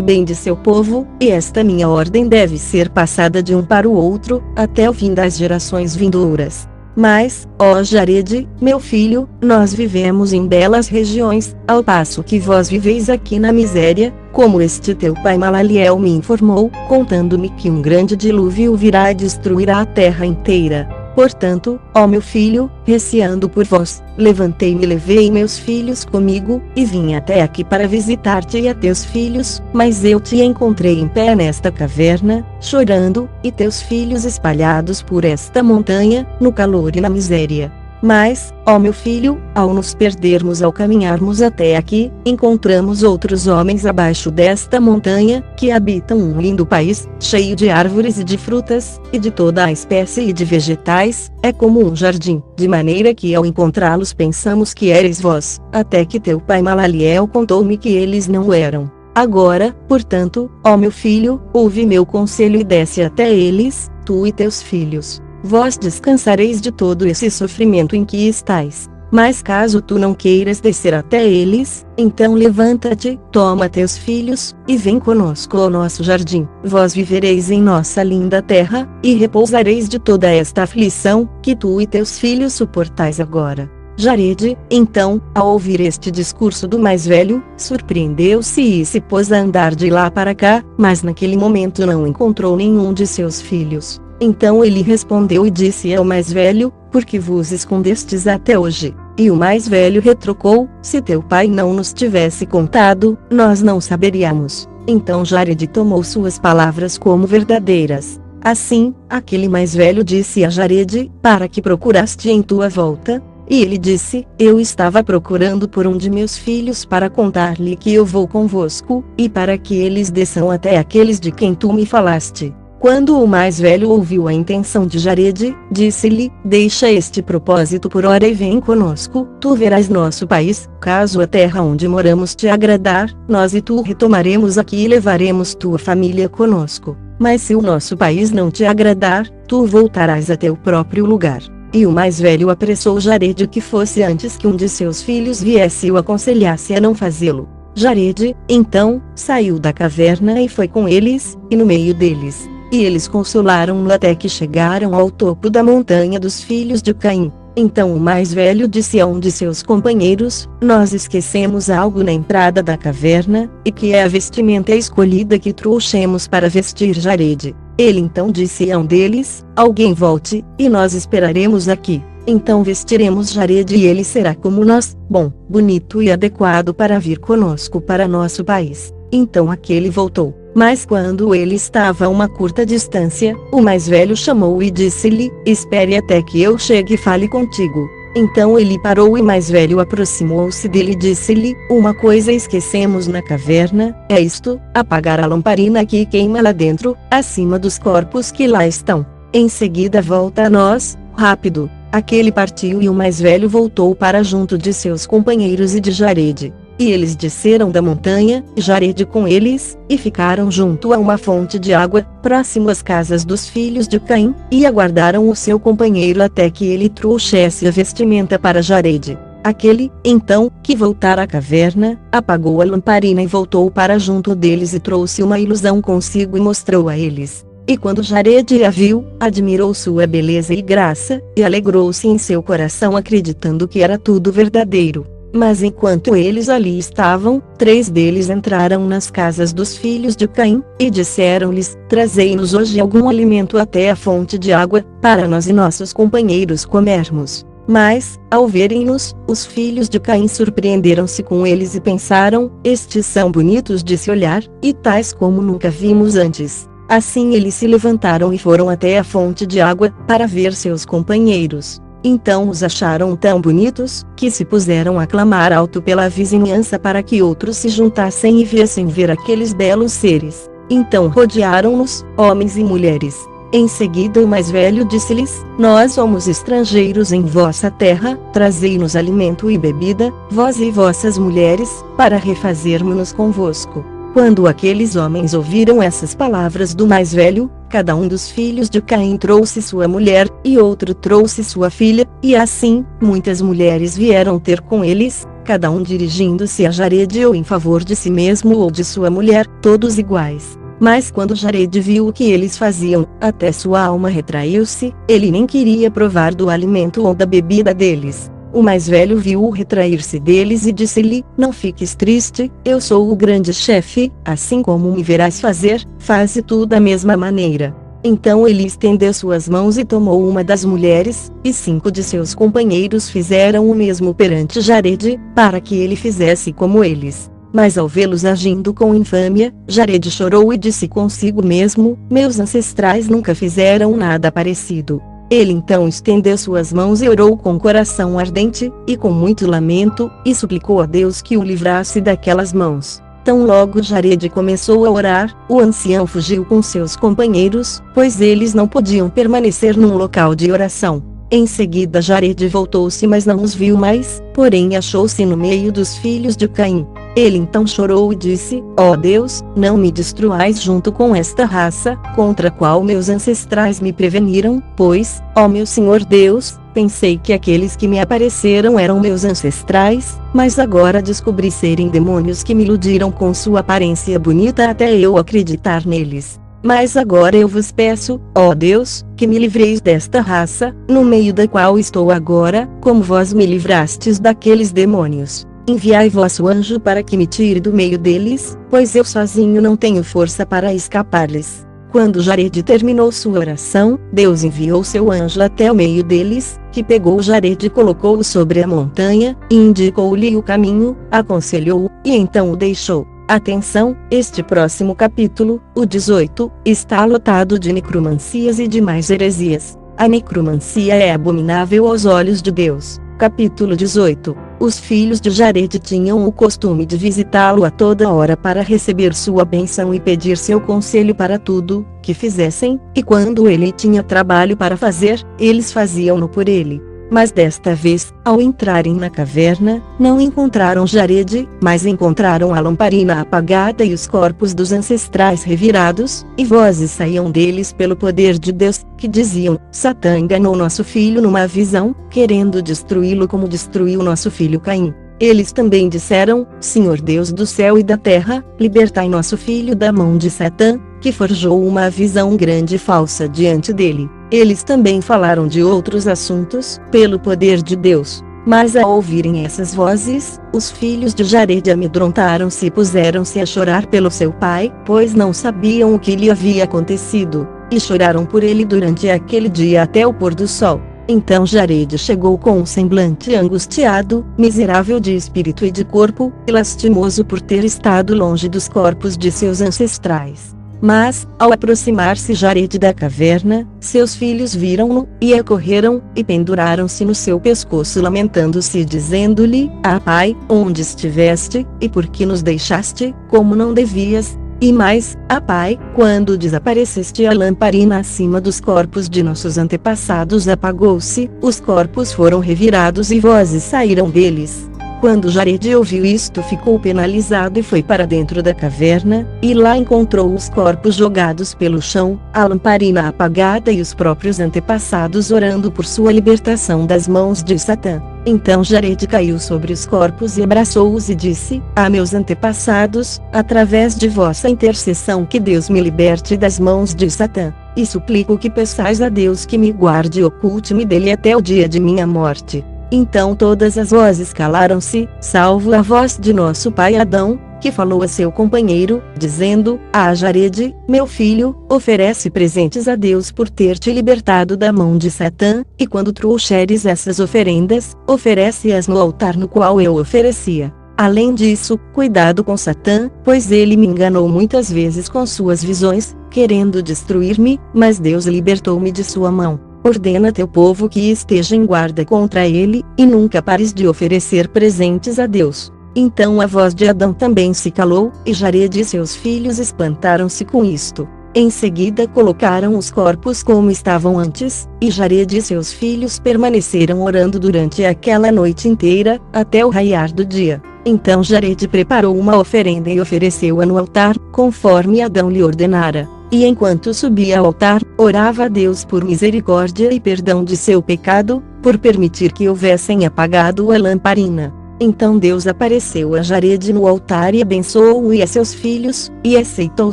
bem de seu povo, e esta minha ordem deve ser passada de um para o outro, até o fim das gerações vindouras. Mas, ó Jared, meu filho, nós vivemos em belas regiões, ao passo que vós viveis aqui na miséria, como este teu pai Malaliel me informou, contando-me que um grande dilúvio virá e destruirá a terra inteira. Portanto, ó meu filho, receando por vós, levantei-me e levei meus filhos comigo, e vim até aqui para visitar-te e a teus filhos, mas eu te encontrei em pé nesta caverna, chorando, e teus filhos espalhados por esta montanha, no calor e na miséria. Mas, ó meu filho, ao nos perdermos ao caminharmos até aqui, encontramos outros homens abaixo desta montanha, que habitam um lindo país, cheio de árvores e de frutas, e de toda a espécie de vegetais, é como um jardim, de maneira que ao encontrá-los pensamos que eres vós, até que teu pai Malaliel contou-me que eles não o eram. Agora, portanto, ó meu filho, ouve meu conselho e desce até eles, tu e teus filhos. Vós descansareis de todo esse sofrimento em que estais. Mas caso tu não queiras descer até eles, então levanta-te, toma teus filhos, e vem conosco ao nosso jardim. Vós vivereis em nossa linda terra, e repousareis de toda esta aflição, que tu e teus filhos suportais agora. Jared, então, ao ouvir este discurso do mais velho, surpreendeu-se e se pôs a andar de lá para cá, mas naquele momento não encontrou nenhum de seus filhos. Então ele respondeu e disse ao mais velho, por que vos escondestes até hoje? E o mais velho retrucou, se teu pai não nos tivesse contado, nós não saberíamos. Então Jared tomou suas palavras como verdadeiras. Assim, aquele mais velho disse a Jared, para que procuraste em tua volta? E ele disse, eu estava procurando por um de meus filhos para contar-lhe que eu vou convosco, e para que eles desçam até aqueles de quem tu me falaste. Quando o mais velho ouviu a intenção de Jared, disse-lhe, deixa este propósito por ora e vem conosco, tu verás nosso país, caso a terra onde moramos te agradar, nós e tu retomaremos aqui e levaremos tua família conosco. Mas se o nosso país não te agradar, tu voltarás a teu próprio lugar. E o mais velho apressou Jared que fosse antes que um de seus filhos viesse e o aconselhasse a não fazê-lo. Jared, então, saiu da caverna e foi com eles, e no meio deles. E eles consolaram-no até que chegaram ao topo da montanha dos filhos de Caim. Então o mais velho disse a um de seus companheiros, nós esquecemos algo na entrada da caverna, e que é a vestimenta escolhida que trouxemos para vestir Jared. Ele então disse a um deles, alguém volte, e nós esperaremos aqui. Então vestiremos Jared e ele será como nós, bom, bonito e adequado para vir conosco para nosso país. Então aquele voltou. Mas quando ele estava a uma curta distância, o mais velho chamou e disse-lhe, espere até que eu chegue e fale contigo. Então ele parou e o mais velho aproximou-se dele e disse-lhe, uma coisa esquecemos na caverna, é isto, apagar a lamparina que queima lá dentro, acima dos corpos que lá estão. Em seguida volta a nós, rápido. Aquele partiu e o mais velho voltou para junto de seus companheiros e de Jared. E eles desceram da montanha, Jared com eles, e ficaram junto a uma fonte de água, próximo às casas dos filhos de Caim, e aguardaram o seu companheiro até que ele trouxesse a vestimenta para Jared. Aquele, então, que voltara à caverna, apagou a lamparina e voltou para junto deles e trouxe uma ilusão consigo e mostrou a eles. E quando Jared a viu, admirou sua beleza e graça, e alegrou-se em seu coração acreditando que era tudo verdadeiro. Mas enquanto eles ali estavam, 3 deles entraram nas casas dos filhos de Caim, e disseram-lhes, trazei-nos hoje algum alimento até a fonte de água, para nós e nossos companheiros comermos. Mas, ao verem-nos, os filhos de Caim surpreenderam-se com eles e pensaram, estes são bonitos de se olhar, e tais como nunca vimos antes. Assim eles se levantaram e foram até a fonte de água, para ver seus companheiros. Então os acharam tão bonitos, que se puseram a clamar alto pela vizinhança para que outros se juntassem e viessem ver aqueles belos seres. Então rodearam-nos, homens e mulheres. Em seguida o mais velho disse-lhes, nós somos estrangeiros em vossa terra, trazei-nos alimento e bebida, vós e vossas mulheres, para refazermos-nos convosco. Quando aqueles homens ouviram essas palavras do mais velho, cada um dos filhos de Caim trouxe sua mulher, e outro trouxe sua filha, e assim, muitas mulheres vieram ter com eles, cada um dirigindo-se a Jared ou em favor de si mesmo ou de sua mulher, todos iguais. Mas quando Jared viu o que eles faziam, até sua alma retraiu-se, ele nem queria provar do alimento ou da bebida deles. O mais velho viu-o retrair-se deles e disse-lhe: Não fiques triste, eu sou o grande chefe, assim como me verás fazer, faze tu da mesma maneira. Então ele estendeu suas mãos e tomou uma das mulheres, e 5 de seus companheiros fizeram o mesmo perante Jared, para que ele fizesse como eles. Mas ao vê-los agindo com infâmia, Jared chorou e disse consigo mesmo: Meus ancestrais nunca fizeram nada parecido. Ele então estendeu suas mãos e orou com coração ardente, e com muito lamento, e suplicou a Deus que o livrasse daquelas mãos. Tão logo Jared começou a orar, o ancião fugiu com seus companheiros, pois eles não podiam permanecer num local de oração. Em seguida Jared voltou-se mas não os viu mais, porém achou-se no meio dos filhos de Caim. Ele então chorou e disse: Ó Deus, não me destruais junto com esta raça, contra a qual meus ancestrais me preveniram, pois, ó meu Senhor Deus, pensei que aqueles que me apareceram eram meus ancestrais, mas agora descobri serem demônios que me iludiram com sua aparência bonita até eu acreditar neles. Mas agora eu vos peço, ó Deus, que me livreis desta raça, no meio da qual estou agora, como vós me livrastes daqueles demônios. Enviai vosso anjo para que me tire do meio deles, pois eu sozinho não tenho força para escapar-lhes. Quando Jared terminou sua oração, Deus enviou seu anjo até o meio deles, que pegou Jared e colocou-o sobre a montanha, e indicou-lhe o caminho, aconselhou-o, e então o deixou. Atenção, este próximo capítulo, o 18, está lotado de necromancias e demais heresias. A necromancia é abominável aos olhos de Deus. Capítulo 18. Os filhos de Jared tinham o costume de visitá-lo a toda hora para receber sua bênção e pedir seu conselho para tudo que fizessem, e quando ele tinha trabalho para fazer, eles faziam-no por ele. Mas desta vez, ao entrarem na caverna, não encontraram Jared, mas encontraram a lamparina apagada e os corpos dos ancestrais revirados, e vozes saíam deles pelo poder de Deus, que diziam: Satã enganou nosso filho numa visão, querendo destruí-lo como destruiu nosso filho Caim. Eles também disseram: Senhor Deus do céu e da terra, libertai nosso filho da mão de Satã, que forjou uma visão grande e falsa diante dele. Eles também falaram de outros assuntos, pelo poder de Deus. Mas ao ouvirem essas vozes, os filhos de Jared amedrontaram-se e puseram-se a chorar pelo seu pai, pois não sabiam o que lhe havia acontecido, e choraram por ele durante aquele dia até o pôr do sol. Então Jared chegou com um semblante angustiado, miserável de espírito e de corpo, e lastimoso por ter estado longe dos corpos de seus ancestrais. Mas, ao aproximar-se Jared da caverna, seus filhos viram-no, e acorreram, e penduraram-se no seu pescoço lamentando-se e dizendo-lhe: Ah pai, onde estiveste, e por que nos deixaste, como não devias? E mais, ah pai, quando desapareceste a lamparina acima dos corpos de nossos antepassados apagou-se, os corpos foram revirados e vozes saíram deles. Quando Jared ouviu isto ficou penalizado e foi para dentro da caverna, e lá encontrou os corpos jogados pelo chão, a lamparina apagada e os próprios antepassados orando por sua libertação das mãos de Satã. Então Jared caiu sobre os corpos e abraçou-os e disse: Ah meus antepassados, através de vossa intercessão que Deus me liberte das mãos de Satã, e suplico que peçais a Deus que me guarde e oculte-me dele até o dia de minha morte. Então todas as vozes calaram-se, salvo a voz de nosso pai Adão, que falou a seu companheiro, dizendo: Ah Jared, meu filho, oferece presentes a Deus por ter te libertado da mão de Satã, e quando trouxeres essas oferendas, oferece-as no altar no qual eu oferecia. Além disso, cuidado com Satã, pois ele me enganou muitas vezes com suas visões, querendo destruir-me, mas Deus libertou-me de sua mão. Ordena teu povo que esteja em guarda contra ele, e nunca pares de oferecer presentes a Deus. Então a voz de Adão também se calou, e Jared e seus filhos espantaram-se com isto. Em seguida colocaram os corpos como estavam antes, e Jared e seus filhos permaneceram orando durante aquela noite inteira, até o raiar do dia. Então Jared preparou uma oferenda e ofereceu-a no altar, conforme Adão lhe ordenara. E enquanto subia ao altar, orava a Deus por misericórdia e perdão de seu pecado, por permitir que houvessem apagado a lamparina. Então Deus apareceu a Jared no altar e abençoou-o e a seus filhos, e aceitou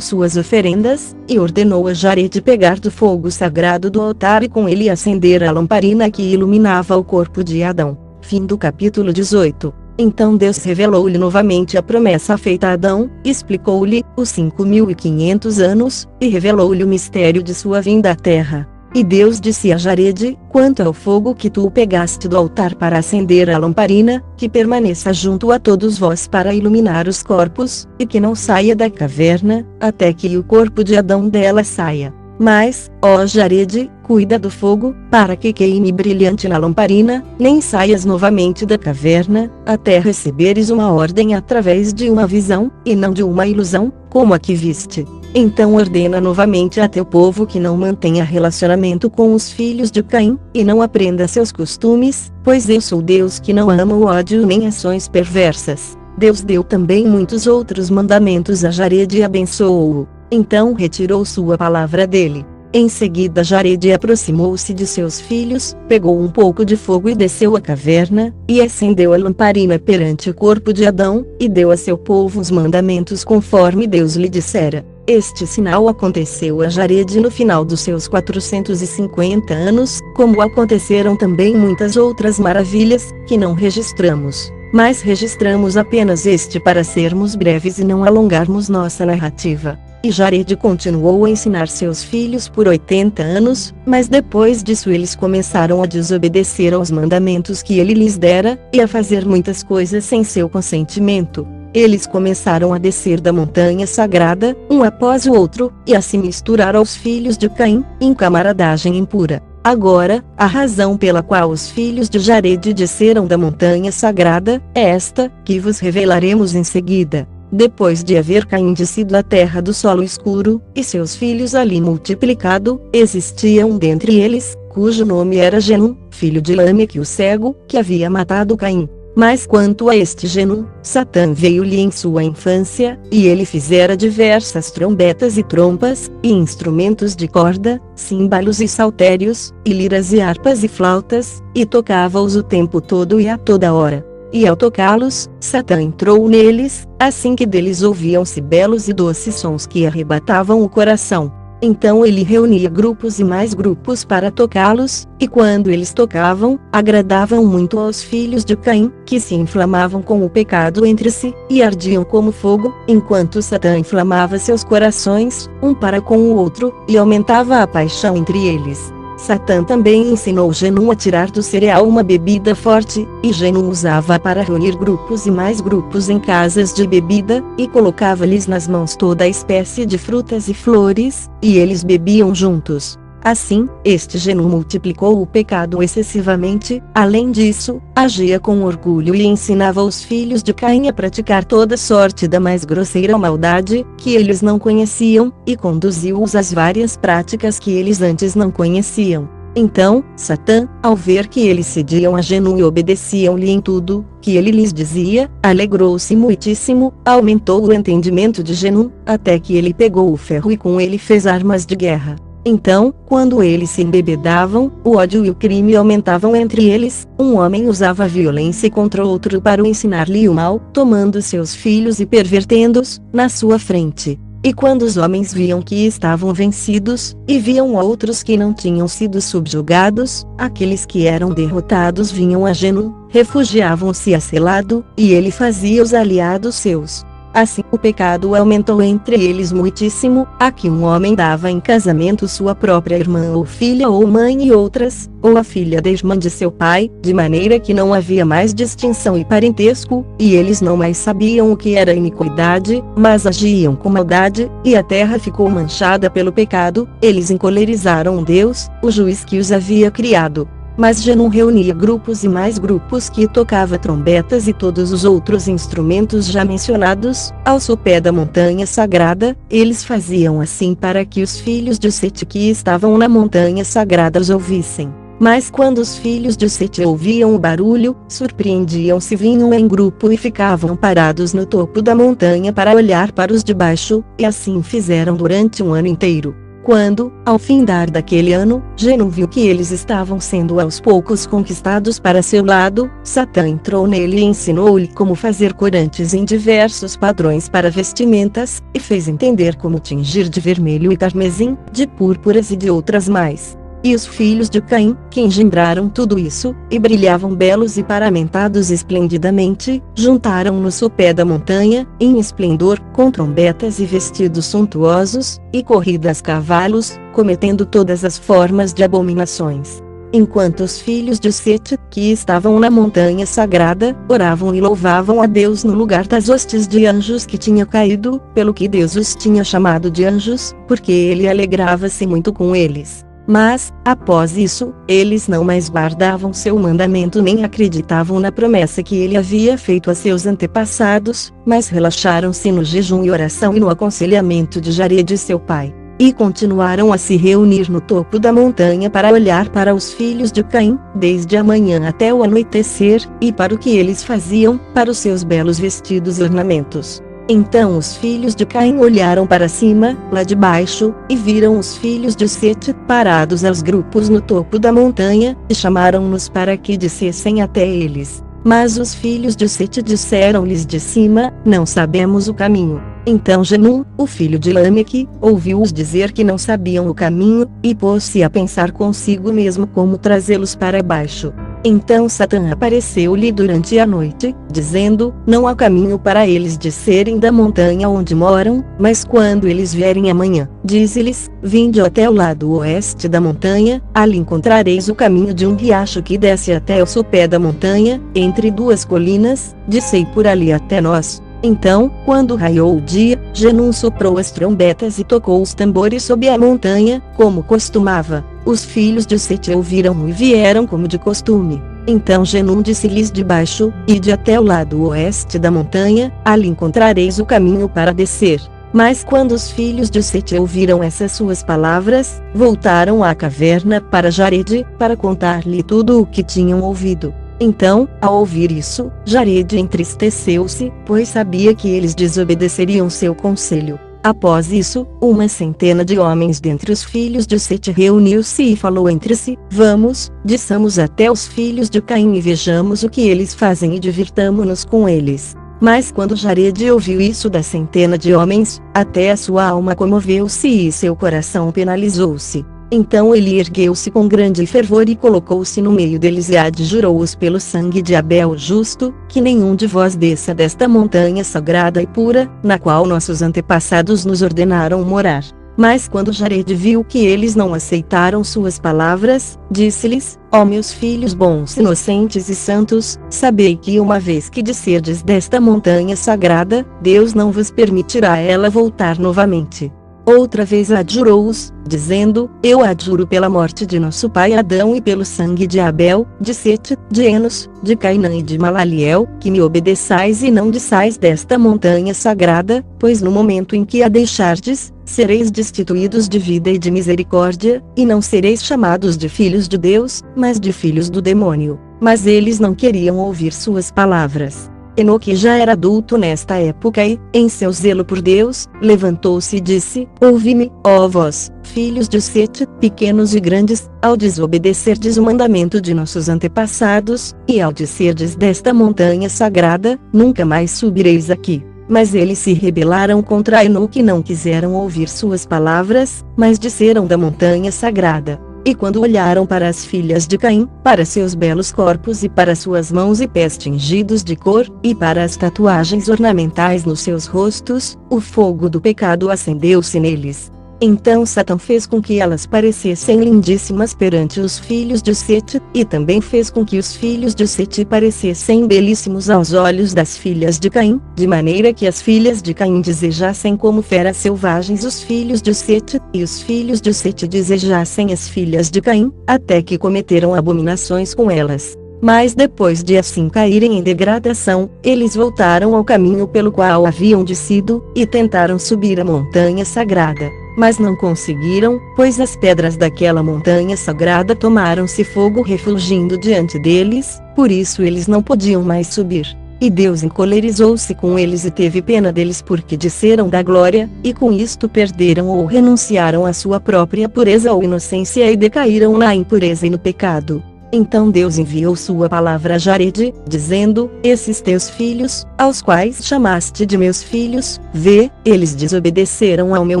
suas oferendas, e ordenou a Jared pegar do fogo sagrado do altar e com ele acender a lamparina que iluminava o corpo de Adão. Fim do capítulo 18. Então Deus revelou-lhe novamente a promessa feita a Adão, explicou-lhe os 5.500 anos, e revelou-lhe o mistério de sua vinda à terra. E Deus disse a Jared: quanto ao fogo que tu pegaste do altar para acender a lamparina, que permaneça junto a todos vós para iluminar os corpos, e que não saia da caverna, até que o corpo de Adão dela saia. Mas, ó Jared, cuida do fogo, para que queime brilhante na lamparina, nem saias novamente da caverna, até receberes uma ordem através de uma visão, e não de uma ilusão, como a que viste. Então ordena novamente a teu povo que não mantenha relacionamento com os filhos de Caim, e não aprenda seus costumes, pois eu sou Deus que não ama o ódio nem ações perversas. Deus deu também muitos outros mandamentos a Jared e abençoou-o. Então retirou sua palavra dele. Em seguida Jared aproximou-se de seus filhos, pegou um pouco de fogo e desceu à caverna, e acendeu a lamparina perante o corpo de Adão, e deu a seu povo os mandamentos conforme Deus lhe dissera. Este sinal aconteceu a Jared no final dos seus 450 anos, como aconteceram também muitas outras maravilhas, que não registramos. Mas registramos apenas este para sermos breves e não alongarmos nossa narrativa. E Jared continuou a ensinar seus filhos por 80 anos, mas depois disso eles começaram a desobedecer aos mandamentos que ele lhes dera, e a fazer muitas coisas sem seu consentimento. Eles começaram a descer da montanha sagrada, um após o outro, e a se misturar aos filhos de Caim, em camaradagem impura. Agora, a razão pela qual os filhos de Jared desceram da montanha sagrada, é esta, que vos revelaremos em seguida. Depois de haver Caim descido à terra do solo escuro, e seus filhos ali multiplicado, existia um dentre eles, cujo nome era Genum, filho de Lâmeque o cego, que havia matado Caim. Mas quanto a este Genum, Satã veio-lhe em sua infância, e ele fizera diversas trombetas e trompas, e instrumentos de corda, címbalos e saltérios, e liras e harpas e flautas, e tocava-os o tempo todo e a toda hora. E ao tocá-los, Satã entrou neles, assim que deles ouviam-se belos e doces sons que arrebatavam o coração. Então ele reunia grupos e mais grupos para tocá-los, e quando eles tocavam, agradavam muito aos filhos de Caim, que se inflamavam com o pecado entre si, e ardiam como fogo, enquanto Satã inflamava seus corações, um para com o outro, e aumentava a paixão entre eles. Satã também ensinou Genum a tirar do cereal uma bebida forte, e Genum usava para reunir grupos e mais grupos em casas de bebida, e colocava-lhes nas mãos toda a espécie de frutas e flores, e eles bebiam juntos. Assim, este Genum multiplicou o pecado excessivamente, além disso, agia com orgulho e ensinava os filhos de Caim a praticar toda sorte da mais grosseira maldade, que eles não conheciam, e conduziu-os às várias práticas que eles antes não conheciam. Então, Satã, ao ver que eles cediam a Genum e obedeciam-lhe em tudo que ele lhes dizia, alegrou-se muitíssimo, aumentou o entendimento de Genum, até que ele pegou o ferro e com ele fez armas de guerra. Então, quando eles se embebedavam, o ódio e o crime aumentavam entre eles, um homem usava a violência contra outro para ensinar-lhe o mal, tomando seus filhos e pervertendo-os, na sua frente. E quando os homens viam que estavam vencidos, e viam outros que não tinham sido subjugados, aqueles que eram derrotados vinham a Genum, refugiavam-se a seu lado, e ele fazia os aliados seus. Assim o pecado aumentou entre eles muitíssimo, a que um homem dava em casamento sua própria irmã ou filha ou mãe e outras, ou a filha da irmã de seu pai, de maneira que não havia mais distinção e parentesco, e eles não mais sabiam o que era iniquidade, mas agiam com maldade, e a terra ficou manchada pelo pecado, eles encolerizaram Deus, o juiz que os havia criado. Mas Genum reunia grupos e mais grupos que tocava trombetas e todos os outros instrumentos já mencionados, ao sopé da montanha sagrada. Eles faziam assim para que os filhos de Sete que estavam na montanha sagrada os ouvissem. Mas quando os filhos de Sete ouviam o barulho, surpreendiam-se, vinham em grupo e ficavam parados no topo da montanha para olhar para os de baixo, e assim fizeram durante um ano inteiro. Quando, ao findar daquele ano, Genum viu que eles estavam sendo aos poucos conquistados para seu lado, Satã entrou nele e ensinou-lhe como fazer corantes em diversos padrões para vestimentas, e fez entender como tingir de vermelho e carmesim, de púrpuras e de outras mais. E os filhos de Caim, que engendraram tudo isso, e brilhavam belos e paramentados esplendidamente, juntaram no sopé da montanha, em esplendor, com trombetas e vestidos suntuosos, e corridas cavalos, cometendo todas as formas de abominações. Enquanto os filhos de Sete, que estavam na montanha sagrada, oravam e louvavam a Deus no lugar das hostes de anjos que tinha caído, pelo que Deus os tinha chamado de anjos, porque ele alegrava-se muito com eles. Mas, após isso, eles não mais guardavam seu mandamento nem acreditavam na promessa que ele havia feito a seus antepassados, mas relaxaram-se no jejum e oração e no aconselhamento de Jared seu pai. E continuaram a se reunir no topo da montanha para olhar para os filhos de Caim, desde a manhã até o anoitecer, e para o que eles faziam, para os seus belos vestidos e ornamentos. Então os filhos de Caim olharam para cima, lá de baixo, e viram os filhos de Sete parados aos grupos no topo da montanha, e chamaram-nos para que descessem até eles. Mas os filhos de Sete disseram-lhes de cima: não sabemos o caminho. Então Genum, o filho de Lameque, ouviu-os dizer que não sabiam o caminho, e pôs-se a pensar consigo mesmo como trazê-los para baixo. Então Satã apareceu-lhe durante a noite, dizendo: não há caminho para eles descerem da montanha onde moram, mas quando eles vierem amanhã, dize-lhes: vinde até o lado oeste da montanha, ali encontrareis o caminho de um riacho que desce até o sopé da montanha, entre duas colinas, descei por ali até nós. Então, quando raiou o dia, Genum soprou as trombetas e tocou os tambores sob a montanha, como costumava. Os filhos de Sete ouviram e vieram como de costume. Então Genum disse-lhes de baixo: ide até o lado oeste da montanha, ali encontrareis o caminho para descer. Mas quando os filhos de Sete ouviram essas suas palavras, voltaram à caverna para Jared, para contar-lhe tudo o que tinham ouvido. Então, ao ouvir isso, Jared entristeceu-se, pois sabia que eles desobedeceriam seu conselho. Após isso, 100 de homens dentre os filhos de Sete reuniu-se e falou entre si: vamos, desçamos até os filhos de Caim e vejamos o que eles fazem e divirtamo-nos com eles. Mas quando Jared ouviu isso da 100 de homens, até a sua alma comoveu-se e seu coração penalizou-se. Então ele ergueu-se com grande fervor e colocou-se no meio deles e adjurou-os pelo sangue de Abel justo, que nenhum de vós desça desta montanha sagrada e pura, na qual nossos antepassados nos ordenaram morar. Mas quando Jared viu que eles não aceitaram suas palavras, disse-lhes: ó meus filhos bons, inocentes e santos, sabei que uma vez que descerdes desta montanha sagrada, Deus não vos permitirá a ela voltar novamente. Outra vez adjurou-os, dizendo: eu adjuro pela morte de nosso pai Adão e pelo sangue de Abel, de Sete, de Enos, de Cainã e de Malaliel, que me obedeçais e não desçais desta montanha sagrada, pois no momento em que a deixardes, sereis destituídos de vida e de misericórdia, e não sereis chamados de filhos de Deus, mas de filhos do demônio. Mas eles não queriam ouvir suas palavras. Enoque já era adulto nesta época e, em seu zelo por Deus, levantou-se e disse: ouvi-me, ó vós, filhos de Sete, pequenos e grandes, ao desobedecerdes o mandamento de nossos antepassados, e ao descerdes desta montanha sagrada, nunca mais subireis aqui. Mas eles se rebelaram contra Enoque e não quiseram ouvir suas palavras, mas desceram da montanha sagrada. E quando olharam para as filhas de Caim, para seus belos corpos e para suas mãos e pés tingidos de cor, e para as tatuagens ornamentais nos seus rostos, o fogo do pecado acendeu-se neles. Então Satã fez com que elas parecessem lindíssimas perante os filhos de Sete, e também fez com que os filhos de Sete parecessem belíssimos aos olhos das filhas de Caim, de maneira que as filhas de Caim desejassem como feras selvagens os filhos de Sete, e os filhos de Sete desejassem as filhas de Caim, até que cometeram abominações com elas. Mas depois de assim caírem em degradação, eles voltaram ao caminho pelo qual haviam descido, e tentaram subir a montanha sagrada. Mas não conseguiram, pois as pedras daquela montanha sagrada tomaram-se fogo refulgindo diante deles, por isso eles não podiam mais subir. E Deus encolerizou-se com eles e teve pena deles porque desceram da glória, e com isto perderam ou renunciaram à sua própria pureza ou inocência e decaíram na impureza e no pecado. Então Deus enviou sua palavra a Jarede, dizendo: esses teus filhos, aos quais chamaste de meus filhos, vê, eles desobedeceram ao meu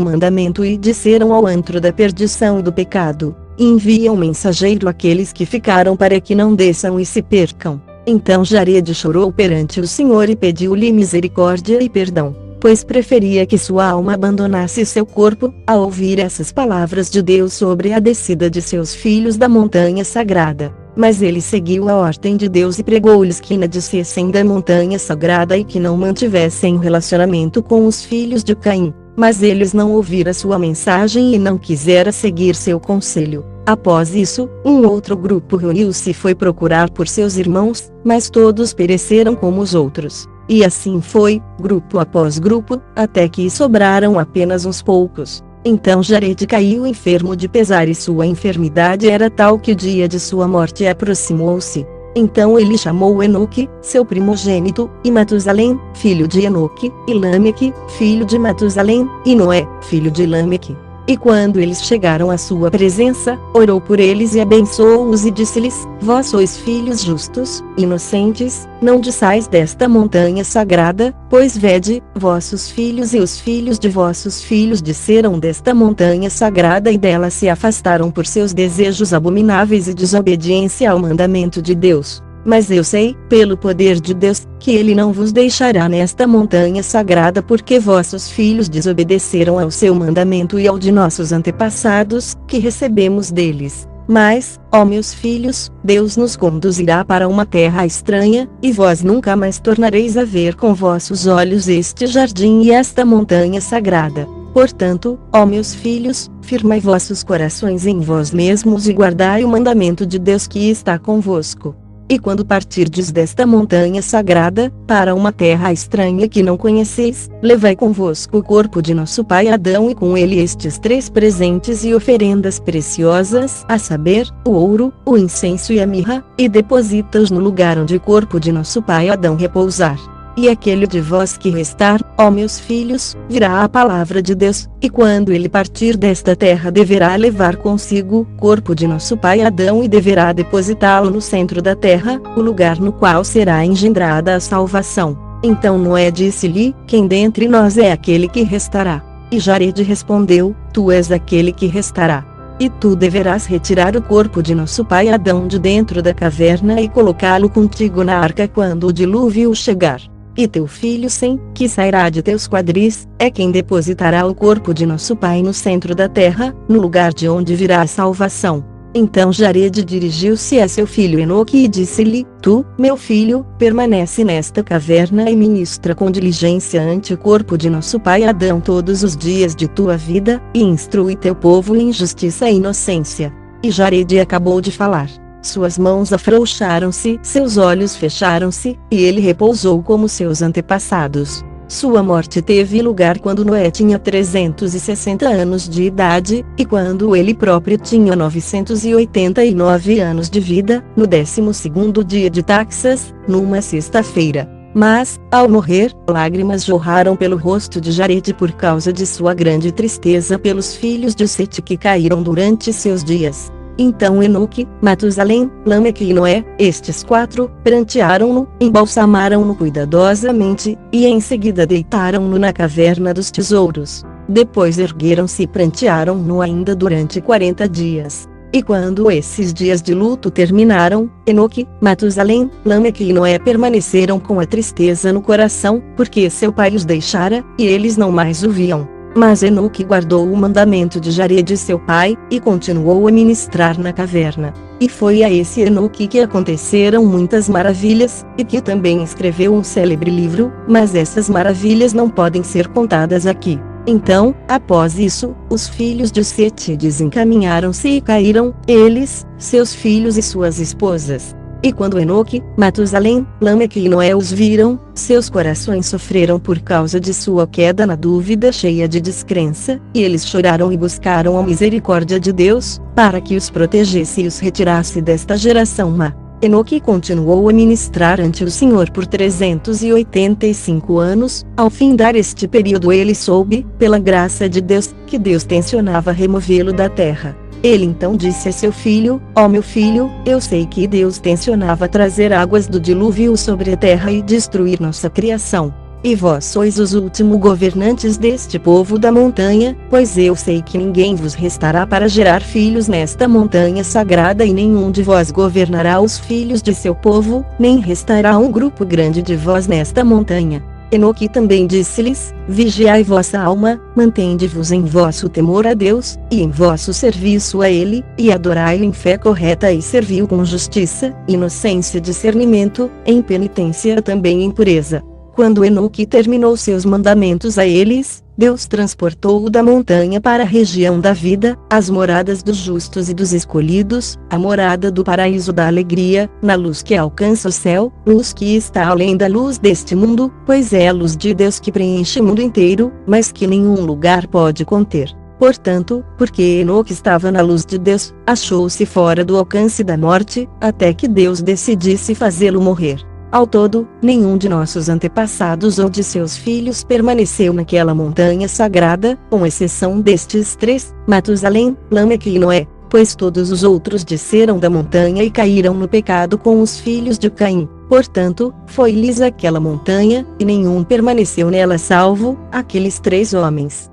mandamento e desceram ao antro da perdição e do pecado. Envia um mensageiro àqueles que ficaram para que não desçam e se percam. Então Jarede chorou perante o Senhor e pediu-lhe misericórdia e perdão, pois preferia que sua alma abandonasse seu corpo, ao ouvir essas palavras de Deus sobre a descida de seus filhos da montanha sagrada. Mas ele seguiu a ordem de Deus e pregou-lhes que não descessem da montanha sagrada e que não mantivessem relacionamento com os filhos de Caim. Mas eles não ouviram sua mensagem e não quiseram seguir seu conselho. Após isso, um outro grupo reuniu-se e foi procurar por seus irmãos, mas todos pereceram como os outros. E assim foi, grupo após grupo, até que sobraram apenas uns poucos. Então Jarede caiu enfermo de pesar e sua enfermidade era tal que o dia de sua morte aproximou-se. Então ele chamou Enoque, seu primogênito, e Matusalém, filho de Enoque, e Lameque, filho de Matusalém, e Noé, filho de Lameque. E quando eles chegaram à sua presença, orou por eles e abençoou-os e disse-lhes: vós sois filhos justos, inocentes, não desçais desta montanha sagrada, pois vede, vossos filhos e os filhos de vossos filhos desceram desta montanha sagrada e dela se afastaram por seus desejos abomináveis e desobediência ao mandamento de Deus. Mas eu sei, pelo poder de Deus, que ele não vos deixará nesta montanha sagrada porque vossos filhos desobedeceram ao seu mandamento e ao de nossos antepassados, que recebemos deles. Mas, ó meus filhos, Deus nos conduzirá para uma terra estranha, e vós nunca mais tornareis a ver com vossos olhos este jardim e esta montanha sagrada. Portanto, ó meus filhos, firmai vossos corações em vós mesmos e guardai o mandamento de Deus que está convosco. E quando partirdes desta montanha sagrada, para uma terra estranha que não conheceis, levai convosco o corpo de nosso pai Adão e com ele estes 3 presentes e oferendas preciosas, a saber, o ouro, o incenso e a mirra, e deposita-os no lugar onde o corpo de nosso pai Adão repousar. E aquele de vós que restar, ó meus filhos, virá a palavra de Deus, e quando ele partir desta terra deverá levar consigo o corpo de nosso pai Adão e deverá depositá-lo no centro da terra, o lugar no qual será engendrada a salvação. Então Noé disse-lhe: quem dentre nós é aquele que restará? E Jarede respondeu: tu és aquele que restará. E tu deverás retirar o corpo de nosso pai Adão de dentro da caverna e colocá-lo contigo na arca quando o dilúvio chegar. E teu filho Sem, que sairá de teus quadris, é quem depositará o corpo de nosso pai no centro da terra, no lugar de onde virá a salvação. Então Jarede dirigiu-se a seu filho Enoque e disse-lhe: tu, meu filho, permanece nesta caverna e ministra com diligência ante o corpo de nosso pai Adão todos os dias de tua vida, e instrui teu povo em justiça e inocência. E Jarede acabou de falar. Suas mãos afrouxaram-se, seus olhos fecharam-se, e ele repousou como seus antepassados. Sua morte teve lugar quando Noé tinha 360 anos de idade, e quando ele próprio tinha 989 anos de vida, no 12º dia de Taxas, numa sexta-feira. Mas, ao morrer, lágrimas jorraram pelo rosto de Jarede por causa de sua grande tristeza pelos filhos de Sete que caíram durante seus dias. Então Enoque, Matusalém, Lameque e Noé, estes 4, prantearam-no, embalsamaram-no cuidadosamente, e em seguida deitaram-no na caverna dos tesouros. Depois ergueram-se e prantearam-no ainda durante 40 dias. E quando esses dias de luto terminaram, Enoque, Matusalém, Lameque e Noé permaneceram com a tristeza no coração, porque seu pai os deixara, e eles não mais o viam. Mas Enoque guardou o mandamento de Jared seu pai, e continuou a ministrar na caverna. E foi a esse Enoque que aconteceram muitas maravilhas, e que também escreveu um célebre livro, mas essas maravilhas não podem ser contadas aqui. Então, após isso, os filhos de Sete desencaminharam-se e caíram, eles, seus filhos e suas esposas. E quando Enoque, Matusalém, Lameque e Noé os viram, seus corações sofreram por causa de sua queda na dúvida cheia de descrença, e eles choraram e buscaram a misericórdia de Deus, para que os protegesse e os retirasse desta geração má. Enoque continuou a ministrar ante o Senhor por 385 anos, ao findar este período ele soube, pela graça de Deus, que Deus tencionava removê-lo da terra. Ele então disse a seu filho: ó meu filho, eu sei que Deus tencionava trazer águas do dilúvio sobre a terra e destruir nossa criação. E vós sois os últimos governantes deste povo da montanha, pois eu sei que ninguém vos restará para gerar filhos nesta montanha sagrada e nenhum de vós governará os filhos de seu povo, nem restará um grupo grande de vós nesta montanha. Enoque também disse-lhes: vigiai vossa alma, mantende-vos em vosso temor a Deus, e em vosso serviço a Ele, e adorai-o em fé correta e servi-o com justiça, inocência e discernimento, em penitência também em pureza. Quando Enoque terminou seus mandamentos a eles, Deus transportou-o da montanha para a região da vida, as moradas dos justos e dos escolhidos, a morada do paraíso da alegria, na luz que alcança o céu, luz que está além da luz deste mundo, pois é a luz de Deus que preenche o mundo inteiro, mas que nenhum lugar pode conter. Portanto, porque Enoque estava na luz de Deus, achou-se fora do alcance da morte, até que Deus decidisse fazê-lo morrer. Ao todo, nenhum de nossos antepassados ou de seus filhos permaneceu naquela montanha sagrada, com exceção destes três, Matusalém, Lameque e Noé, pois todos os outros desceram da montanha e caíram no pecado com os filhos de Caim. Portanto, foi-lhes aquela montanha, e nenhum permaneceu nela salvo aqueles três homens.